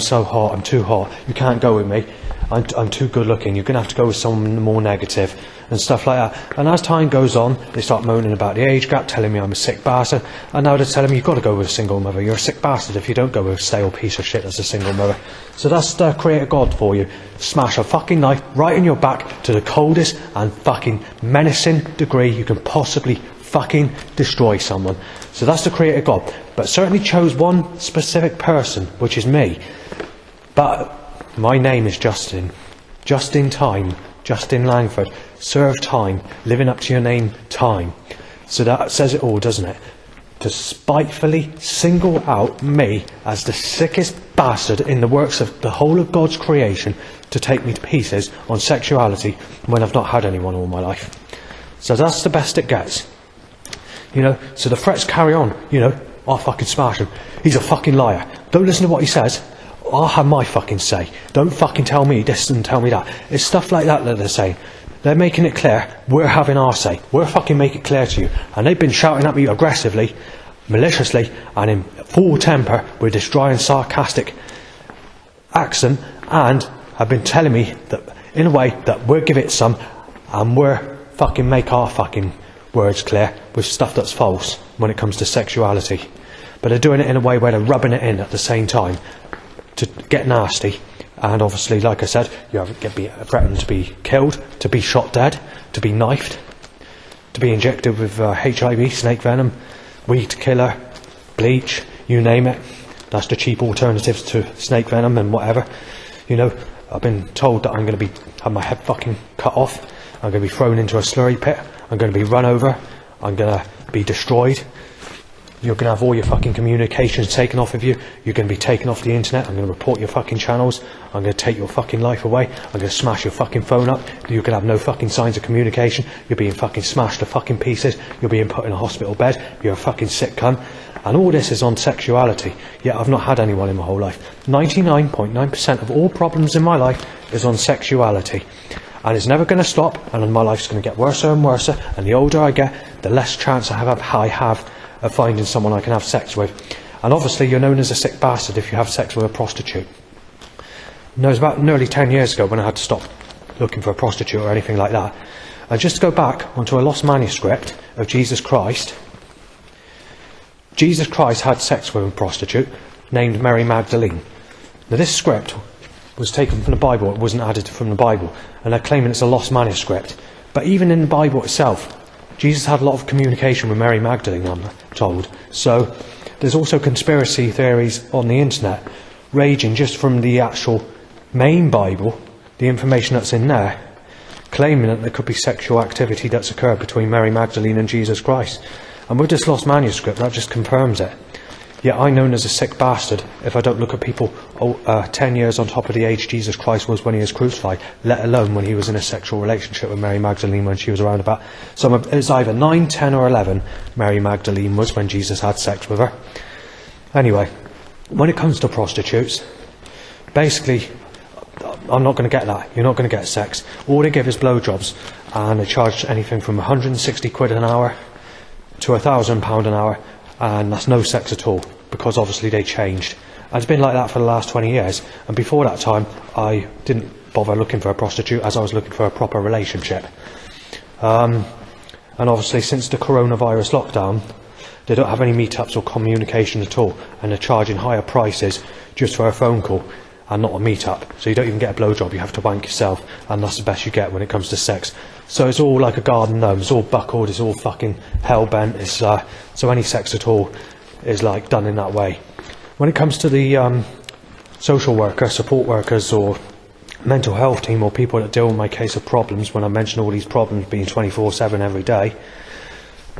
so hot, I'm too hot, you can't go with me, I'm too good looking, you're going to have to go with someone more negative, and stuff like that. And as time goes on, they start moaning about the age gap, telling me I'm a sick bastard, and now they're telling me you've got to go with a single mother. You're a sick bastard if you don't go with a stale piece of shit as a single mother. So that's the creator God for you. Smash a fucking knife right in your back to the coldest and fucking menacing degree you can possibly fucking destroy someone. So that's the creator God. But certainly chose one specific person, which is me. But my name is Justin. Justin Time. Justin Langford. Serve time. Living up to your name, time. So that says it all, doesn't it? To spitefully single out me as the sickest bastard in the works of the whole of God's creation, to take me to pieces on sexuality when I've not had anyone all my life. So that's the best it gets. You know, so the threats carry on, you know, I'll fucking smash him. He's a fucking liar. Don't listen to what he says. I'll have my fucking say. Don't fucking tell me this and tell me that. It's stuff like that they're saying. They're making it clear, we're having our say. We're fucking making it clear to you. And they've been shouting at me aggressively, maliciously, and in full temper with this dry and sarcastic accent, and have been telling me that, in a way, that we'll give it some, and we're fucking make our fucking words clear with stuff that's false when it comes to sexuality. But they're doing it in a way where they're rubbing it in at the same time. to get nasty. And obviously, like I said, you get threatened to be killed, to be shot dead, to be knifed, to be injected with HIV, snake venom, weed killer, bleach, you name it. That's the cheap alternatives to snake venom and whatever. You know, I've been told that I'm going to have my head fucking cut off. I'm going to be thrown into a slurry pit. I'm going to be run over. I'm going to be destroyed. You're going to have all your fucking communications taken off of you. You're going to be taken off the internet. I'm going to report your fucking channels. I'm going to take your fucking life away. I'm going to smash your fucking phone up. You're going to have no fucking signs of communication. You're being fucking smashed to fucking pieces. You're being put in a hospital bed. You're a fucking sick cunt. And all this is on sexuality. Yet I've not had anyone in my whole life. 99.9% of all problems in my life is on sexuality. And it's never going to stop. And my life's going to get worse and worse. And the older I get, the less chance I have of finding someone I can have sex with. And obviously you're known as a sick bastard if you have sex with a prostitute. No, it was about nearly 10 years ago when I had to stop looking for a prostitute or anything like that. And just to go back onto a lost manuscript of Jesus Christ. Jesus Christ had sex with a prostitute named Mary Magdalene. Now this script was taken from the Bible, it wasn't added from the Bible, and they're claiming it's a lost manuscript. But even in the Bible itself, Jesus had a lot of communication with Mary Magdalene, I'm told. So there's also conspiracy theories on the internet raging just from the actual main Bible, the information that's in there, claiming that there could be sexual activity that's occurred between Mary Magdalene and Jesus Christ. And with this lost manuscript, that just confirms it. Yet I'm known as a sick bastard if I don't look at people 10 years on top of the age Jesus Christ was when he was crucified, let alone when he was in a sexual relationship with Mary Magdalene when she was around about. So it was either 9, 10 or 11 Mary Magdalene was when Jesus had sex with her. Anyway, when it comes to prostitutes, basically, I'm not going to get that. You're not going to get sex. All they give is blowjobs, and they charge anything from 160 quid an hour to £1,000 an hour, and that's no sex at all, because obviously they changed. And it's been like that for the last 20 years, and before that time I didn't bother looking for a prostitute as I was looking for a proper relationship. And obviously since the coronavirus lockdown, they don't have any meetups or communication at all, and they're charging higher prices just for a phone call and not a meetup. So you don't even get a blowjob, you have to wank yourself, and that's the best you get when it comes to sex. So it's all like a garden gnome, it's all buckled, it's all fucking hell-bent, so any sex at all is like done in that way. When it comes to the social worker, support workers or mental health team or people that deal with my case of problems, when I mention all these problems being 24/7 every day,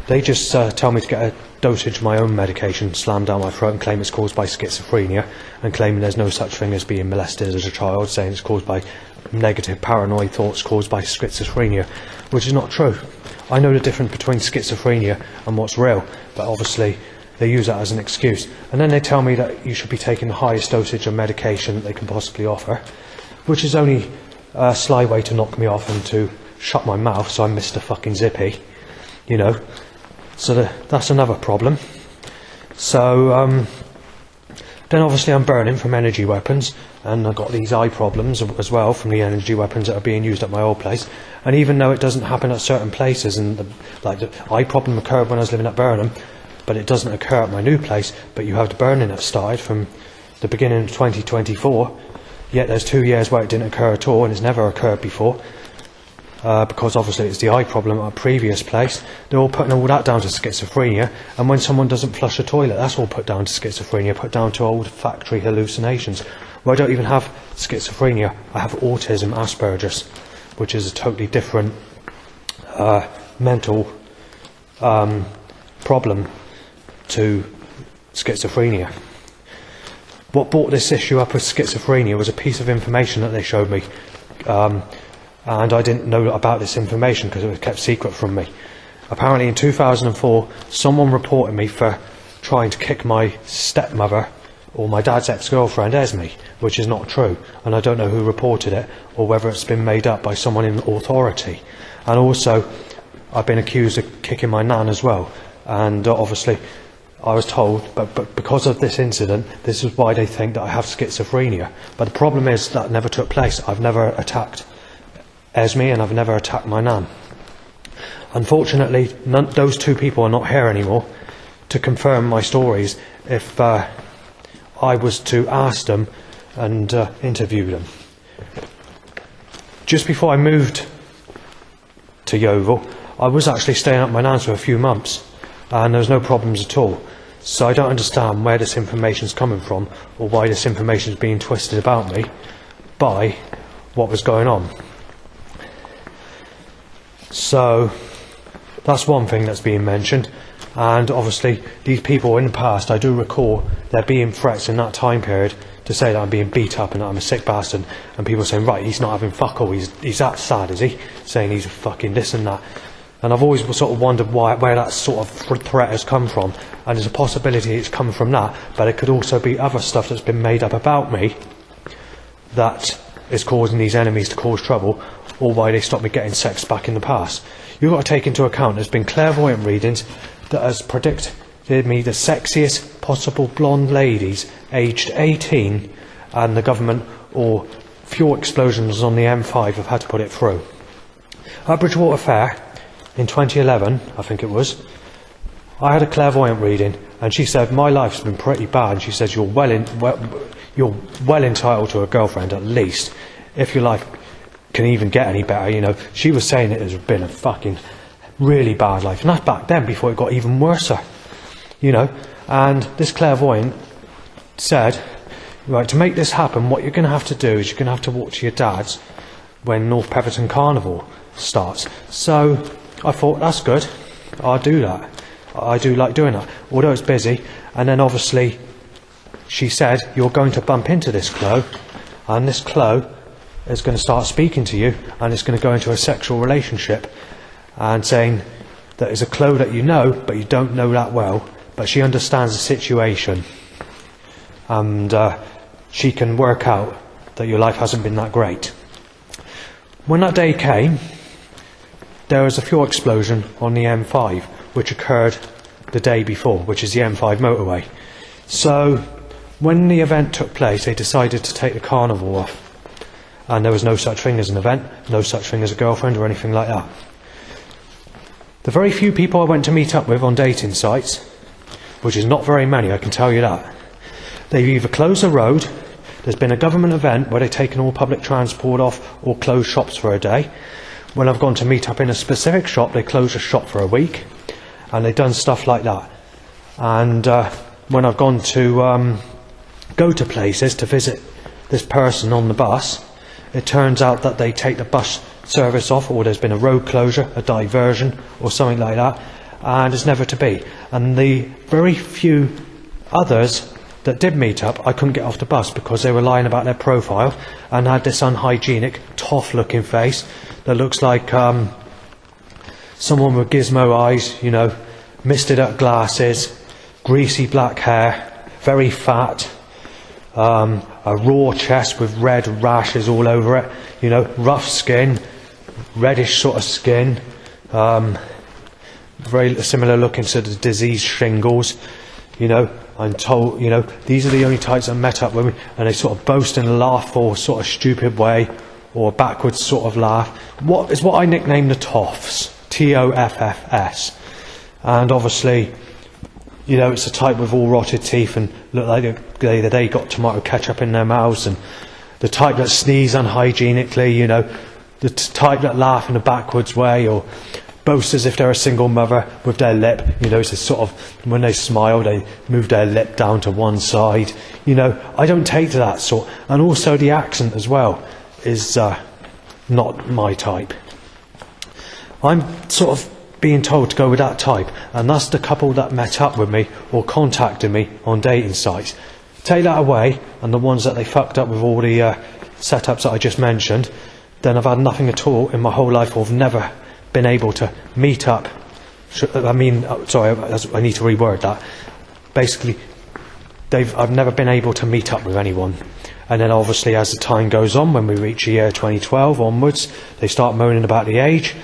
they just tell me to get a dosage of my own medication slammed down my throat and claim it's caused by schizophrenia, and claiming there's no such thing as being molested as a child, saying it's caused by negative paranoid thoughts caused by schizophrenia, which is not true. I know the difference between schizophrenia and what's real, but obviously they use that as an excuse. And then they tell me that you should be taking the highest dosage of medication that they can possibly offer, which is only a sly way to knock me off and to shut my mouth so I'm Mr. fucking Zippy, you know. So that's another problem. So then obviously I'm burning from energy weapons, and I've got these eye problems as well from the energy weapons that are being used at my old place. And even though it doesn't happen at certain places, and the eye problem occurred when I was living at Burnham, but it doesn't occur at my new place, but you have the burning that started from the beginning of 2024, yet there's 2 years where it didn't occur at all, and it's never occurred before. Because obviously it's the eye problem at a previous place. They're all putting all that down to schizophrenia, and when someone doesn't flush a toilet, that's all put down to schizophrenia, put down to old factory hallucinations. Well, I don't even have schizophrenia, I have autism, Asperger's, which is a totally different mental problem to schizophrenia. What brought this issue up with schizophrenia was a piece of information that they showed me. And I didn't know about this information because it was kept secret from me. Apparently in 2004, someone reported me for trying to kick my stepmother or my dad's ex-girlfriend, Esme, which is not true. And I don't know who reported it or whether it's been made up by someone in authority. And also, I've been accused of kicking my nan as well. And obviously, I was told, but because of this incident, this is why they think that I have schizophrenia. But the problem is that never took place. I've never attacked Esme, and I've never attacked my nan. Unfortunately, those two people are not here anymore to confirm my stories. If I was to ask them and interview them. Just before I moved to Yeovil, I was actually staying at my nan's for a few months, and there was no problems at all. So I don't understand where this information is coming from, or why this information is being twisted about me by what was going on. So that's one thing that's being mentioned. And obviously these people in the past, I do recall there being threats in that time period to say that I'm being beat up and that I'm a sick bastard, and people saying, right, he's not having fuck all, he's that sad, is he? Saying he's a fucking this and that. And I've always sort of wondered where that sort of threat has come from. And there's a possibility it's come from that, but it could also be other stuff that's been made up about me that is causing these enemies to cause trouble, or why they stopped me getting sex back in the past. You've got to take into account there's been clairvoyant readings that has predicted me the sexiest possible blonde ladies aged 18, and the government or fuel explosions on the M5 have had to put it through. At Bridgewater Fair in 2011, I think it was, I had a clairvoyant reading, and she said my life's been pretty bad, and she says you're well entitled to a girlfriend at least, if your life can even get any better. You know, she was saying it has been a fucking really bad life, and that's back then before it got even worse. You know, and this clairvoyant said, right, to make this happen, what you're going to have to do is you're going to have to walk to your dad's when North Petherton Carnival starts. So I thought, that's good, I'll do that. I do like doing that, although it's busy. And then obviously she said, you're going to bump into this Chloe, and this Chloe is going to start speaking to you, and it's going to go into a sexual relationship, and saying that it's a Chloe that you know, but you don't know that well, but she understands the situation, and she can work out that your life hasn't been that great. When that day came, there was a fuel explosion on the M5, which occurred the day before, which is the M5 motorway. So when the event took place, they decided to take the carnival off, and there was no such thing as an event, no such thing as a girlfriend or anything like that. The very few people I went to meet up with on dating sites, which is not very many, I can tell you that, they've either closed the road, there's been a government event where they've taken all public transport off, or closed shops for a day. When I've gone to meet up in a specific shop, they closed a shop for a week, and they've done stuff like that. And when I've gone to go to places to visit this person on the bus, it turns out that they take the bus service off, or there's been a road closure, a diversion, or something like that, and it's never to be. And the very few others that did meet up, I couldn't get off the bus because they were lying about their profile and had this unhygienic, tough-looking face that looks like someone with gizmo eyes, you know, misted-up glasses, greasy black hair, very fat, a raw chest with red rashes all over it, you know, rough skin, reddish sort of skin, very similar looking to the disease shingles, you know. I'm told, you know, these are the only types that met up with me, and they sort of boast and laugh or sort of stupid way, or a backwards sort of laugh. What is what I nicknamed the Toffs, Toffs, and obviously, you know, it's a type with all rotted teeth and look like they got tomato ketchup in their mouths, and the type that sneeze unhygienically, you know, the type that laugh in a backwards way, or boast as if they're a single mother with their lip, you know, it's a sort of, when they smile, they move their lip down to one side, you know. I don't take to that sort, and also the accent as well is not my type. I'm sort of being told to go with that type, and that's the couple that met up with me or contacted me on dating sites. Take that away, and the ones that they fucked up with all the setups that I just mentioned, then I've had nothing at all in my whole life, or I've never been able to meet up. I mean, sorry, I need to reword that. Basically, I've never been able to meet up with anyone. And then obviously as the time goes on, when we reach the year 2012 onwards, they start moaning about the age,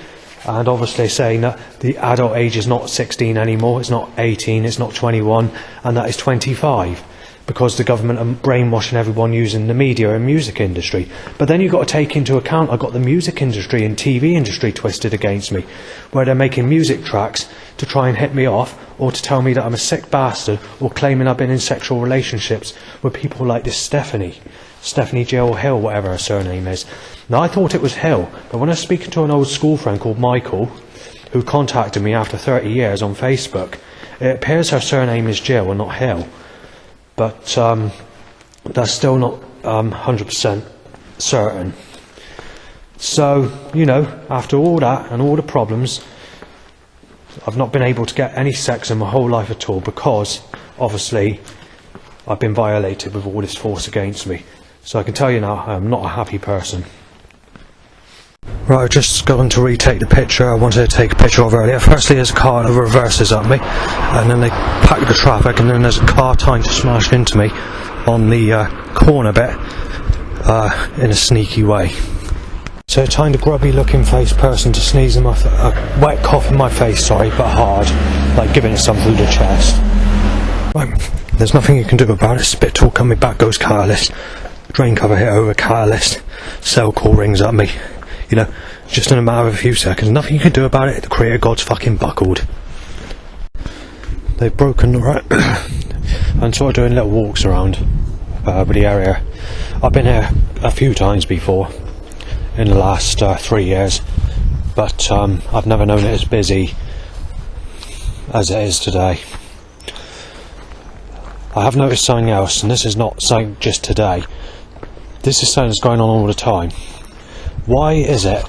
and obviously saying that the adult age is not 16 anymore, it's not 18, it's not 21, and that is 25. because the government are brainwashing everyone using the media and music industry. But then you've got to take into account I've got the music industry and TV industry twisted against me, where they're making music tracks to try and hit me off, or to tell me that I'm a sick bastard, or claiming I've been in sexual relationships with people like this Stephanie Jill Hill, whatever her surname is. Now, I thought it was Hill, but when I was speaking to an old school friend called Michael, who contacted me after 30 years on Facebook, it appears her surname is Jill and not Hill. But that's still not 100% certain. So, you know, after all that and all the problems, I've not been able to get any sex in my whole life at all, because obviously I've been violated with all this force against me. So I can tell you now, I'm not a happy person. Right, I've just gone to retake the picture I wanted to take a picture of earlier. Firstly, there's a car that reverses at me, and then they pack the traffic, and then there's a car trying to smash into me on the corner bit in a sneaky way. So trying the grubby looking face person to sneeze in my a wet cough in my face, sorry, but hard, like giving it some through the chest. Right, there's nothing you can do about it. Spit talk coming back goes catalyst. Drain cover hit over catalyst. Cell call rings at me. You know, just in a matter of a few seconds. Nothing you can do about it. The creator god's fucking buckled. They've broken, right? I'm sort of doing little walks around with the area. I've been here a few times before in the last 3 years, but I've never known it as busy as it is today. I have noticed something else, and this is not something just today. This is something that's going on all the time. Why is it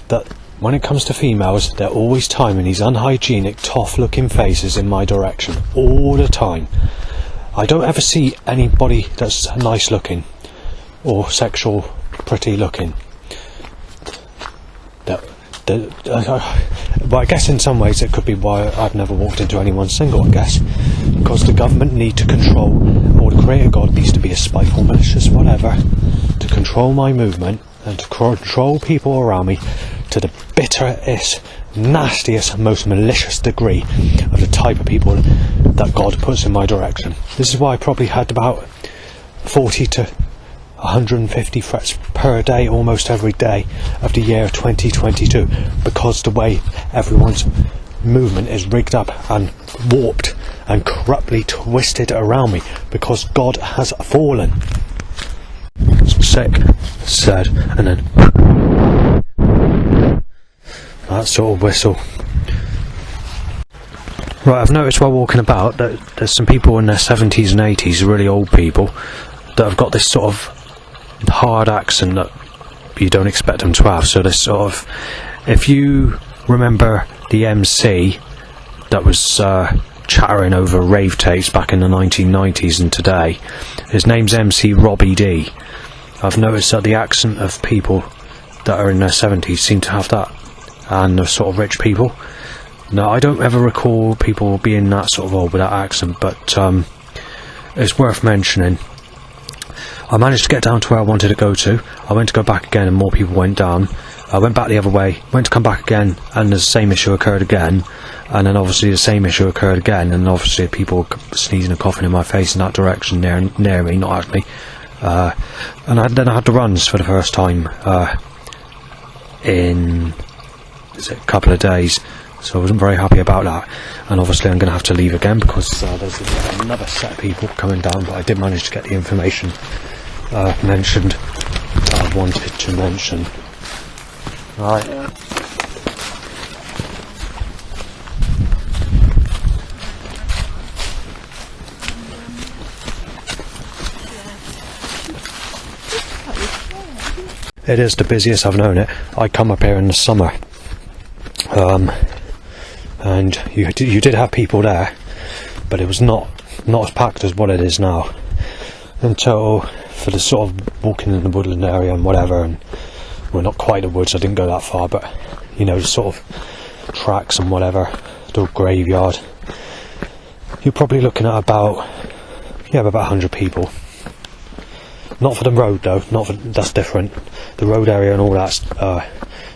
that when it comes to females, they're always timing these unhygienic, tough-looking faces in my direction all the time? I don't ever see anybody that's nice-looking or sexual, pretty-looking. But I guess in some ways it could be why I've never walked into anyone single, I guess. Because the government need to control, or the creator god needs to be a spiteful, malicious, whatever, to control my movement and to control people around me to the bitterest, nastiest, most malicious degree of the type of people that God puts in my direction. This is why I probably had about 40 to 150 threats per day, almost every day of the year 2022, because the way everyone's movement is rigged up and warped and corruptly twisted around me, because God has fallen. Sick, said, and then that sort of whistle. Right, I've noticed while walking about that there's some people in their 70s and 80s, really old people, that have got this sort of hard accent that you don't expect them to have. So this sort of, if you remember the MC that was chattering over rave tapes back in the 1990s and today, his name's MC Robbie D. I've noticed that the accent of people that are in their 70s seem to have that, and the sort of rich people. Now, I don't ever recall people being that sort of old with that accent, but it's worth mentioning. I managed to get down to where I wanted to go to. I went to go back again and more people went down. I went back the other way, went to come back again, and the same issue occurred again, and then obviously the same issue occurred again, and obviously people sneezing and coughing in my face in that direction near me, not at me. And then I had the runs for the first time in a couple of days, so I wasn't very happy about that. And obviously I'm going to have to leave again because there's another set of people coming down, but I did manage to get the information mentioned that I wanted to mention. Right. It is the busiest I've known it. I come up here in the summer, and you did have people there, but it was not as packed as what it is now. Until for the sort of walking in the woodland area and whatever, and well, not quite the woods. I didn't go that far, but you know, the sort of tracks and whatever, the graveyard. You're probably looking at about 100 people. Not for the road though, that's different. The road area and all that's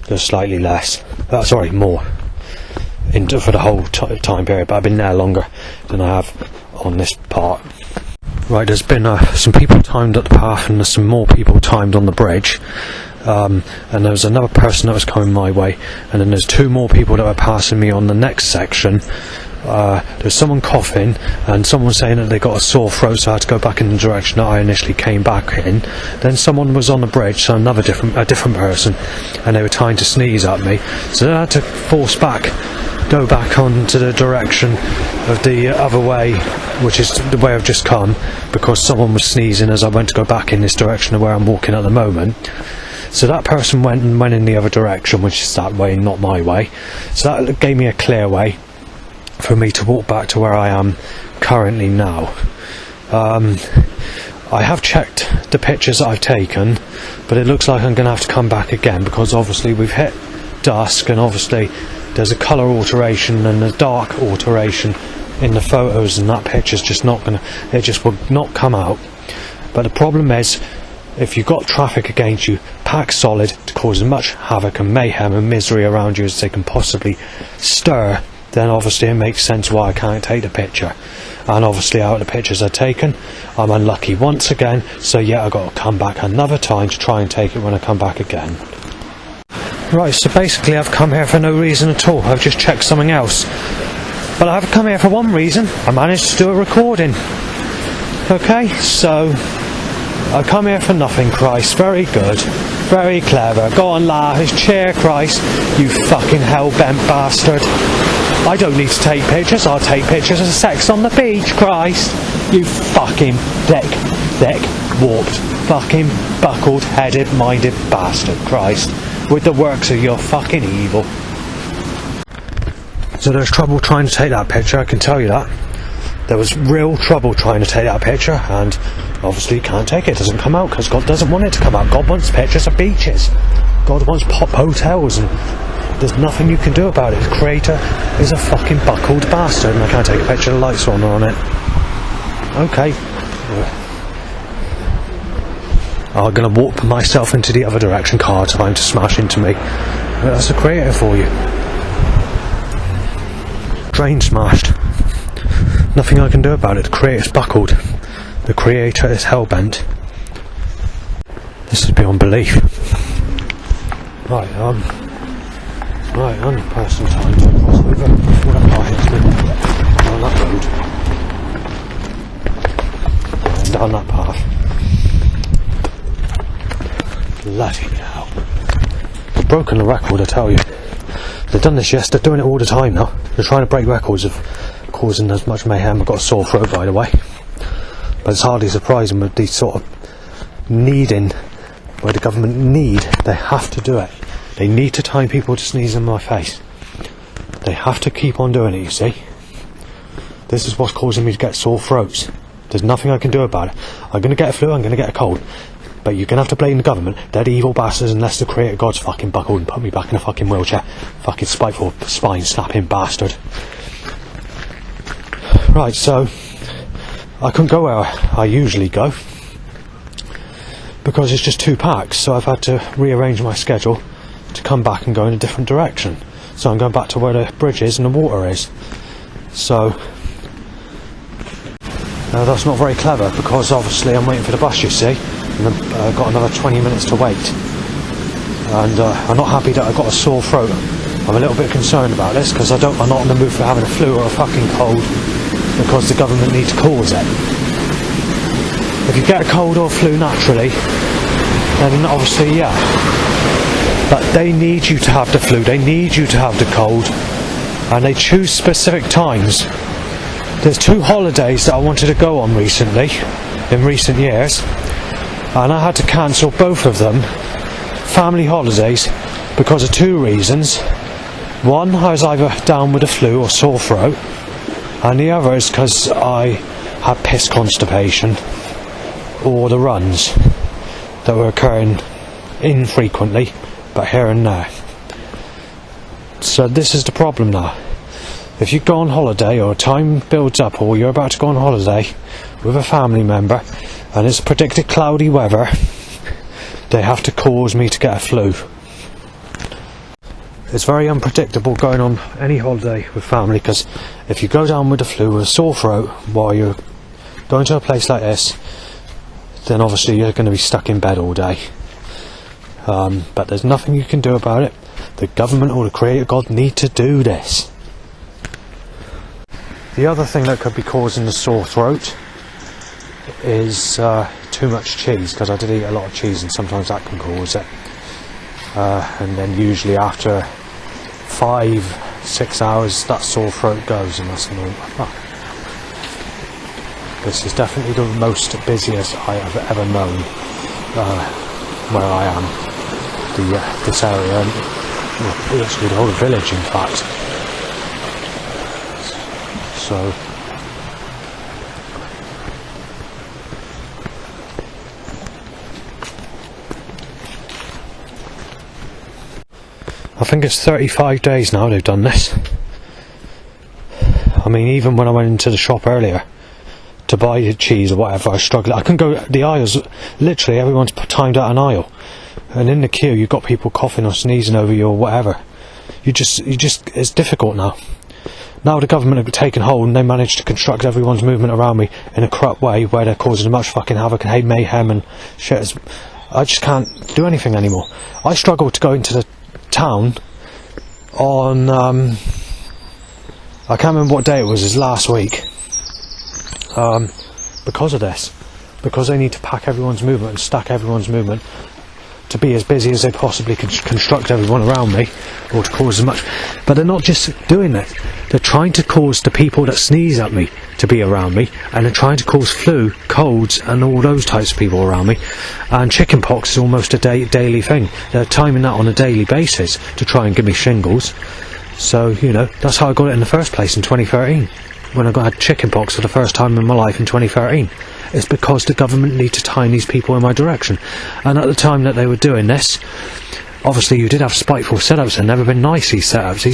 there's slightly less. More. For the whole time period, but I've been there longer than I have on this part. Right, there's been some people timed at the path, and there's some more people timed on the bridge. And there was another person that was coming my way, and then there's 2 more people that were passing me on the next section. There's someone coughing, and someone saying that they got a sore throat, so I had to go back in the direction that I initially came back in. Then someone was on the bridge, so a different person, and they were trying to sneeze at me, so then I had to go back onto the direction of the other way, which is the way I've just come, because someone was sneezing as I went to go back in this direction of where I'm walking at the moment. So that person went in the other direction, which is that way, not my way. So that gave me a clear way for me to walk back to where I am currently now. I have checked the pictures that I've taken, but it looks like I'm going to have to come back again, because obviously we've hit dusk, and obviously there's a colour alteration and a dark alteration in the photos, and that picture's just not going to, it just will not come out. But the problem is, if you've got traffic against you, packed solid to cause as much havoc and mayhem and misery around you as they can possibly stir, then obviously it makes sense why I can't take the picture. And obviously out of the pictures I've taken, I'm unlucky once again, so yeah, I've got to come back another time to try and take it when I come back again. Right, so basically I've come here for no reason at all. I've just checked something else. But I've come here for one reason. I managed to do a recording. Okay, so I come here for nothing, Christ. Very good. Very clever. Go on, laugh. Cheer, Christ. You fucking hell-bent bastard. I don't need to take pictures. I'll take pictures of sex on the beach, Christ. You fucking thick, warped, fucking buckled-headed, minded bastard, Christ. With the works of your fucking evil. So there's trouble trying to take that picture, I can tell you that. There was real trouble trying to take that picture, and obviously you can't take it. It doesn't come out because God doesn't want it to come out. God wants pictures of beaches. God wants pop hotels, and there's nothing you can do about it. The creator is a fucking buckled bastard, and I can't take a picture of the lights on it. Okay. I'm going to warp myself into the other direction, car time to smash into me. That's the creator for you. Drain smashed. Nothing I can do about it. The creator's buckled. The creator is hell-bent. This is beyond belief. Right, I'm passing time to cross over before that car hits me on that road. And down that path. Bloody hell. It's broken the record, I tell you. They've done this, yes, they're doing it all the time now. They're trying to break records of causing as much mayhem. I've got a sore throat, by the way. But it's hardly surprising with these sort of needing, where the government need, they have to do it. They need to time people to sneeze in my face. They have to keep on doing it, you see. This is what's causing me to get sore throats. There's nothing I can do about it. I'm going to get a flu, I'm going to get a cold. But you're going to have to blame the government. They're the evil bastards, unless the creator God's fucking buckled and put me back in a fucking wheelchair. Fucking spiteful, spine-snapping bastard. Right, so I couldn't go where I usually go because it's just too packed, so I've had to rearrange my schedule to come back and go in a different direction. So I'm going back to where the bridge is and the water is. So that's not very clever, because obviously I'm waiting for the bus, you see, and I've got another 20 minutes to wait, and I'm not happy that I've got a sore throat. I'm a little bit concerned about this, because I'm not in the mood for having a flu or a fucking cold, because the government need to cause it. If you get a cold or flu naturally, then obviously yeah, but they need you to have the flu, they need you to have the cold, and they choose specific times. There's 2 holidays that I wanted to go on recently, in recent years, and I had to cancel both of them, family holidays, because of 2 reasons. One, I was either down with a flu or sore throat, and the other is because I had piss constipation, or the runs that were occurring infrequently, but here and there. So this is the problem now. If you go on holiday, or time builds up, or you're about to go on holiday with a family member, and it's predicted cloudy weather, they have to cause me to get a flu. It's very unpredictable going on any holiday with family, because if you go down with the flu with a sore throat while you're Going to a place like this, then obviously you're going to be stuck in bed all day. But there's nothing you can do about it. The government or the Creator God need to do this. The other thing that could be causing the sore throat is too much cheese, because I did eat a lot of cheese and sometimes that can cause it. And then usually after 5-6 hours that sore throat goes, and that's annoying. This is definitely the most busiest I have ever known where I am. This area, and literally the whole village in fact. So I think it's 35 days now they've done this. I mean, even when I went into the shop earlier to buy the cheese or whatever, I struggled. I couldn't go, the aisles, literally everyone's timed out an aisle, and in the queue you've got people coughing or sneezing over you or whatever. You just it's difficult now. Now the government have taken hold and they managed to construct everyone's movement around me in a corrupt way where they're causing as much fucking havoc and mayhem and shit. I just can't do anything anymore. I struggle to go into the town on I can't remember what day it was last week, because of this, because they need to pack everyone's movement and stack everyone's movement to be as busy as they possibly can construct everyone around me, or to cause as much. But they're not just doing that, they're trying to cause the people that sneeze at me to be around me, and they're trying to cause flu, colds and all those types of people around me. And chickenpox is almost a daily thing. They're timing that on a daily basis to try and give me shingles. So, you know, that's how I got it in the first place in 2013, when I had chickenpox for the first time in my life in 2013. It's because the government need to time these people in my direction. And at the time that they were doing this, obviously you did have spiteful setups. They've never been nice, these setups.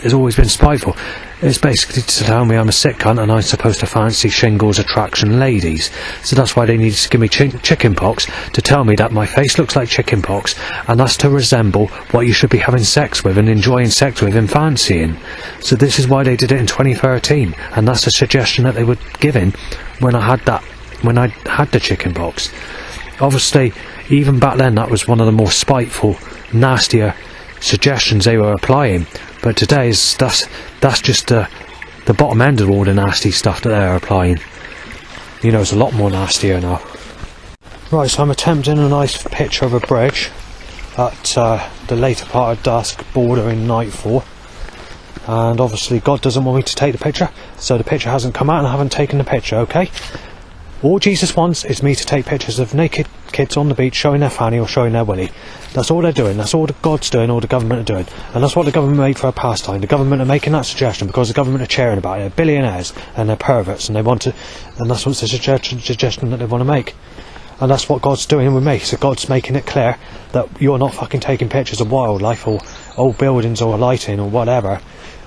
It's always been spiteful. It's basically to tell me I'm a sick cunt and I'm supposed to fancy shingles, attraction, ladies. So that's why they needed to give me chickenpox, to tell me that my face looks like chickenpox, and that's to resemble what you should be having sex with and enjoying sex with and fancying. So this is why they did it in 2013, and that's the suggestion that they were giving when I had the chickenpox. Obviously, even back then, that was one of the more spiteful, nastier suggestions they were applying. But today, that's just the bottom end of all the nasty stuff that they're applying. You know, it's a lot more nastier now. Right, so I'm attempting a nice picture of a bridge at the later part of dusk, bordering nightfall. And obviously, God doesn't want me to take the picture, so the picture hasn't come out and I haven't taken the picture, okay? All Jesus wants is me to take pictures of naked kids on the beach showing their fanny or showing their willy. That's all they're doing. That's all God's doing, all the government are doing. And that's what the government made for a pastime. The government are making that suggestion because the government are cheering about it. They're billionaires and they're perverts, and they want to, and that's what's the suggestion that they want to make. And that's what God's doing with me. So God's making it clear that you're not fucking taking pictures of wildlife or old buildings or lighting or whatever.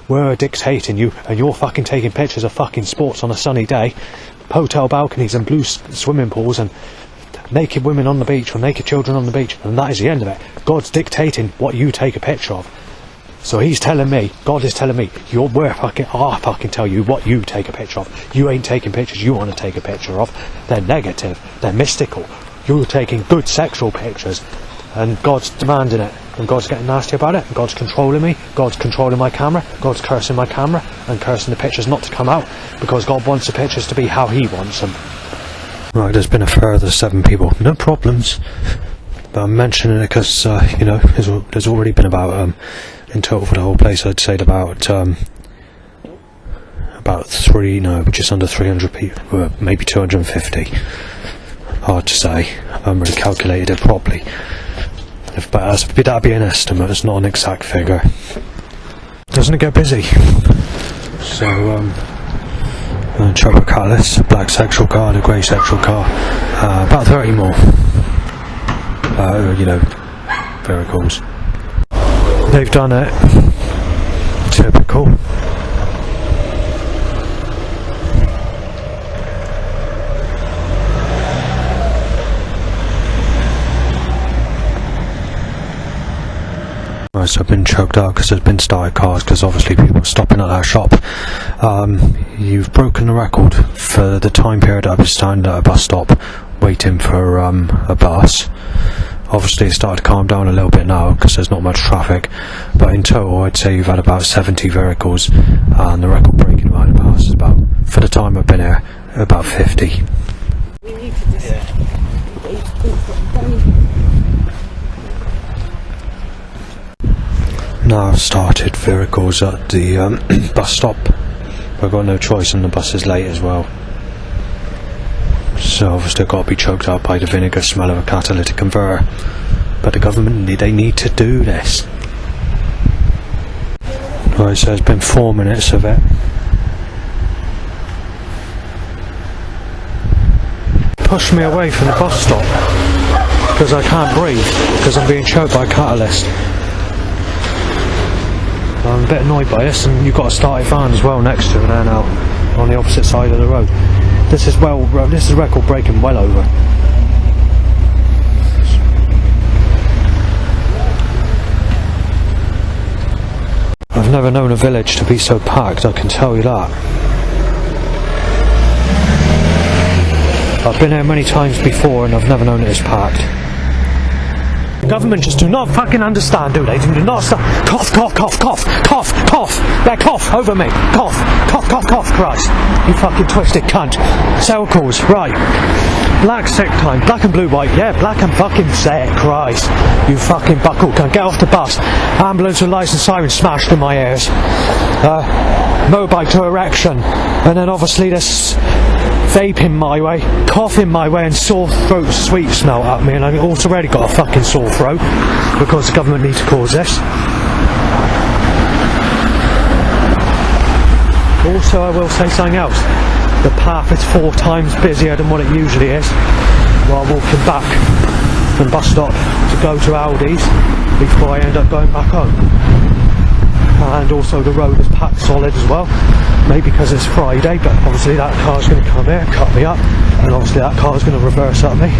We're dictating you, and you're fucking taking pictures of fucking sports on a sunny day, hotel balconies and blue swimming pools and naked women on the beach or naked children on the beach, and that is the end of it. God's dictating what you take a picture of. So he's telling me, God is telling me, I'll fucking tell you what you take a picture of. You ain't taking pictures you want to take a picture of. They're negative, they're mystical. You're taking good sexual pictures, and God's demanding it, and God's getting nasty about it, and God's controlling me, God's controlling my camera, God's cursing my camera and cursing the pictures not to come out, because God wants the pictures to be how he wants them. Right, there's been a further 7 people, no problems, but I'm mentioning it because you know, there's already been about in total for the whole place, I'd say about just under 300 people, maybe 250. Hard to say, I haven't really calculated it properly. But that'd be an estimate, it's not an exact figure. Doesn't it get busy? So, Chopper Catalyst, black sexual car, the grey sexual car, about 30 more. You know, vehicles. They've done it. Typical. Right, Right, so I've been choked out because there's been started cars, because obviously people are stopping at that shop. You've broken the record for the time period I've been standing at a bus stop waiting for a bus. Obviously it started to calm down a little bit now because there's not much traffic, but in total I'd say you've had about 70 vehicles, and the record breaking amount of bus is about, for the time I've been here, about 50. Now I've started vehicles at the bus stop. I've got no choice and the bus is late as well. So obviously I've got to be choked out by the vinegar smell of a catalytic converter. But the government, they need to do this. Right, so it's been 4 minutes of it. Push me away from the bus stop because I can't breathe because I'm being choked by a catalyst. I'm a bit annoyed by this, and you've got a started van as well next to it there now, on the opposite side of the road. This is record breaking well over. I've never known a village to be so packed, I can tell you that. I've been here many times before and I've never known it as packed. The government just do not fucking understand, do they? Do not stop. Cough, cough, cough, cough, cough, cough. There, cough over me. Cough, cough, cough, cough, Christ. You fucking twisted cunt. Cell calls, right. Black sick time, black and blue white, yeah, black and fucking sick, Christ. You fucking buckle cunt, get off the bus. Ambulance with lights and sirens smashed in my ears. Motorbike to erection. And then obviously this vape in my way, cough in my way, and sore throat sweet smell at me, and I've also already got a fucking sore throat because the government need to cause this. Also, I will say something else. The path is 4 times busier than what it usually is while walking back from bus stop to go to Aldi's before I end up going back home. And also the road is packed solid as well, maybe because it's Friday, but obviously that car's going to come here, cut me up, and obviously that car's going to reverse at me.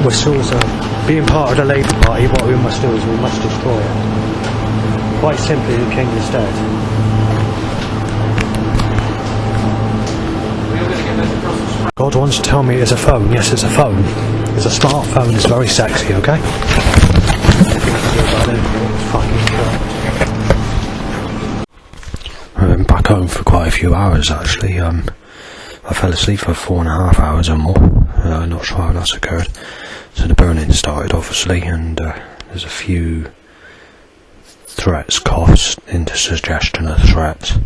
Whistles being part of the Labour Party, what we must do is we must destroy it. Quite simply, the king is dead. God wants to tell me it's a phone. Yes, it's a phone. It's a smartphone. It's very sexy, okay? I've been back home for quite a few hours actually. I fell asleep for 4.5 hours or more. Not sure how that's occurred. So the burning started obviously, and there's a few threats, coughs into suggestion of threats.